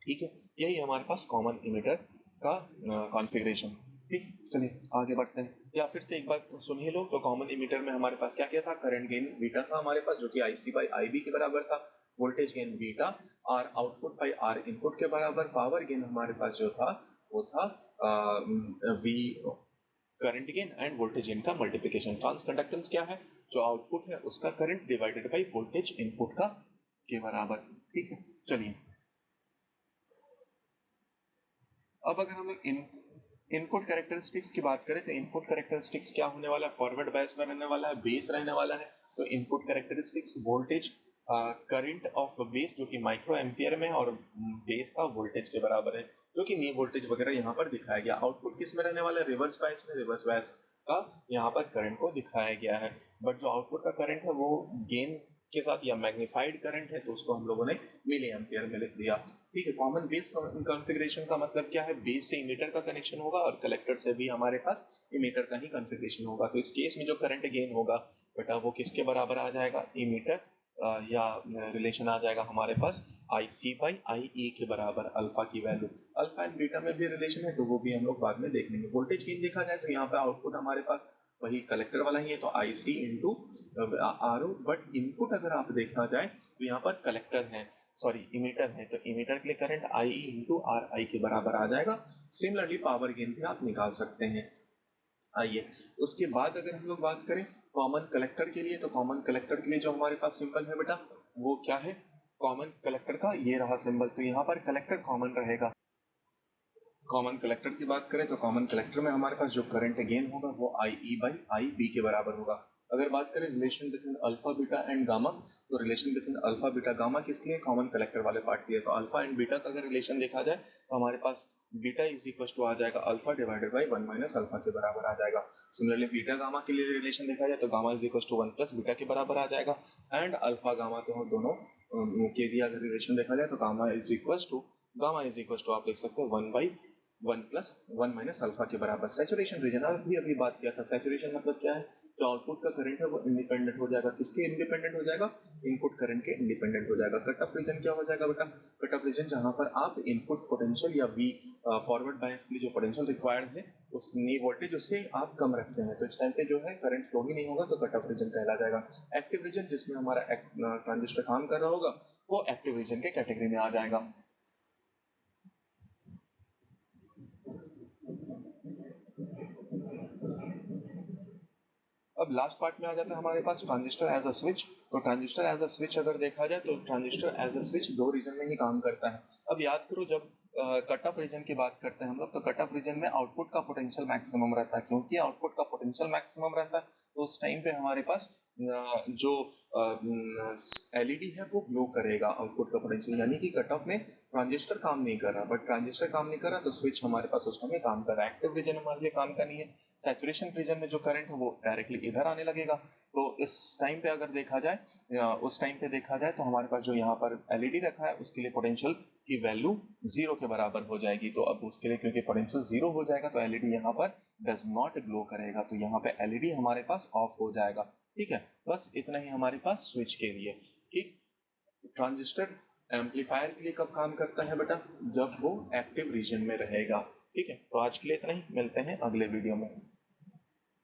ठीक है, यही हमारे पास कॉमन इमीटर का कॉन्फ़िगरेशन। ठीक, चलिए आगे बढ़ते हैं। या फिर से एक बात सुन ही लो। तो कॉमन इमीटर में हमारे पास क्या क्या था, करंट गेन बीटा था हमारे पास जो कि आई सी बाई आई बी के बराबर था। Voltage gain beta R output by R input के बराबर। पावर गेन हमारे पास जो था वो था वी current gain and voltage gain का मल्टीप्लिकेशन। ट्रांसकंडक्टेंस क्या है, जो आउटपुट है उसका current divided by voltage input का के बराबर। ठीक है, चलिए अब अगर हम लोग इनपुट कैरेक्टरिस्टिक्स की बात करें तो इनपुट कैरेक्टरिस्टिक्स क्या होने वाला है, फॉरवर्ड बायस में रहने वाला है, बेस रहने वाला है। तो input characteristics voltage current of base जो कि माइक्रो एम्पियर में, और बेस का वोल्टेज के बराबर है जो कि नी वोल्टेज वगैरह यहाँ पर दिखाया गया। आउटपुट किस में रहने वाला है, रिवर्स बायस में, रिवर्स बायस का यहाँ पर करंट को दिखाया गया है। बट जो आउटपुट का करंट है वो गेन के साथ या मैग्नीफाइड करंट है तो उसको हम लोगों ने मिली एम्पियर में लिख दिया। ठीक है, कॉमन बेस कॉन्फ़िगरेशन का मतलब क्या है, बेस से इमीटर का कनेक्शन होगा और कलेक्टर से भी हमारे पास इमीटर का ही कॉन्फ़िगरेशन होगा। तो इस केस में जो करंट गेन होगा बेटा वो किसके बराबर आ जाएगा, इमीटर या रिलेशन आ जाएगा हमारे पास आई सी बाई आई ई के बराबर। अल्फा की वैल्यू, अल्फा एंड बीटा में भी रिलेशन है तो वो भी हम लोग बाद में देख लेंगे। वोल्टेज गेन देखा जाए तो यहाँ पे आउटपुट हमारे पास वही कलेक्टर वाला ही है तो I C into R O. But input अगर आप देखा जाए तो यहाँ पर कलेक्टर है, सॉरी इमीटर है, तो इमीटर के लिए करंट आई इंटू आर आई के बराबर आ जाएगा। सिमिलरली पावर गेन भी आप निकाल सकते हैं। आइए उसके बाद अगर हम लोग बात करें कॉमन कलेक्टर के लिए, तो कॉमन कलेक्टर के लिए जो हमारे पास सिंबल है बेटा वो क्या है, कॉमन कलेक्टर का ये रहा सिंबल। तो यहाँ पर कलेक्टर कॉमन रहेगा। कॉमन कलेक्टर की बात करें तो कॉमन कलेक्टर में हमारे पास जो करंट गेन होगा वो आई ई बाई आई बी के बराबर होगा। अगर बात करें relation between alpha beta and gamma, तो relation between alpha beta gamma किसके लिए, कॉमन कलेक्टर वाले पार्ट के लिए। तो अल्फा एंड बीटा का अगर रिलेशन देखा जाए तो हमारे पास बीटा इज इक्वल टू आ जाएगा alpha divided by 1 minus alpha के बराबर आ जाएगा। सिमिलरली बीटा गामा के लिए रिलेशन देखा जाए तो gamma is equal to 1 plus beta के बराबर आ जाएगा। एंड अल्फा गामा तो दोनों के लिए अगर रिलेशन देखा जाए तो गामा इज इक्वल टू आप देख सकते हैं 1 बाई 1 प्लस 1 माइनस अल्फा के बराबर। सैचुरेशन रीजन अभी बात किया था। सैचुरेशन मतलब क्या है, जो आउटपुट का करंट है वो इंडिपेंडेंट हो जाएगा। किसके इंडिपेंडेंट हो जाएगा, इनपुट करंट के इंडिपेंडेंट हो जाएगा। कट ऑफ रीजन क्या हो जाएगा बेटा, कट ऑफ रीजन जहां पर आप इनपुट पोटेंशियल या वी फॉरवर्ड बायस के लिए जो पोटेंशियल रिक्वायर्ड है उस नी वोल्टेज उससे आप कम रखते हैं तो इस टाइम पे जो है करंट फ्लो ही नहीं होगा तो कट ऑफ रीजन कहला जाएगा। एक्टिव रीजन जिसमें हमारा ट्रांजिस्टर काम कर रहा होगा वो एक्टिव रीजन के कैटेगरी में आ जाएगा। अब लास्ट पार्ट में आ जाता है हमारे पास ट्रांजिस्टर एज अ स्विच। तो ट्रांजिस्टर एज अ स्विच अगर देखा जाए तो ट्रांजिस्टर एज अ स्विच दो रीजन में ही काम करता है। अब याद करो जब कट ऑफ रीजन की बात करते हैं हम लोग तो कट ऑफ रीजन में आउटपुट का पोटेंशियल मैक्सिमम रहता है। क्योंकि आउटपुट का पोटेंशियल मैक्सिमम रहता है तो उस टाइम पे हमारे पास जो एलईडी है वो ग्लो करेगा आउटपुट का पोटेंशियल, यानी कि कट ऑफ में ट्रांजिस्टर काम नहीं कर रहा, बट ट्रांजिस्टर काम नहीं कर रहा तो स्विच हमारे पास उस टाइम काम कर रहा है। एक्टिव रीजन हमारे लिए काम का नहीं है। सैचुरेशन रीजन में जो करंट है वो डायरेक्टली इधर आने लगेगा। तो इस टाइम पे अगर देखा जाए, उस टाइम पे देखा जाए तो हमारे पास जो यहाँ पर एलईडी रखा है उसके लिए पोटेंशियल की वैल्यू 0 के बराबर हो जाएगी। तो अब उसके लिए क्योंकि पोटेंशियल 0 हो जाएगा तो एलईडी यहाँ पर डज नॉट ग्लो करेगा, तो यहाँ पे एलईडी हमारे पास ऑफ हो जाएगा। ठीक है, बस इतना ही हमारे पास स्विच के लिए। ठीक, ट्रांजिस्टर एम्पलीफायर के लिए कब काम करता है बेटा? जब वो एक्टिव रीजन में रहेगा। ठीक है, तो आज के लिए इतना ही, मिलते हैं अगले वीडियो में।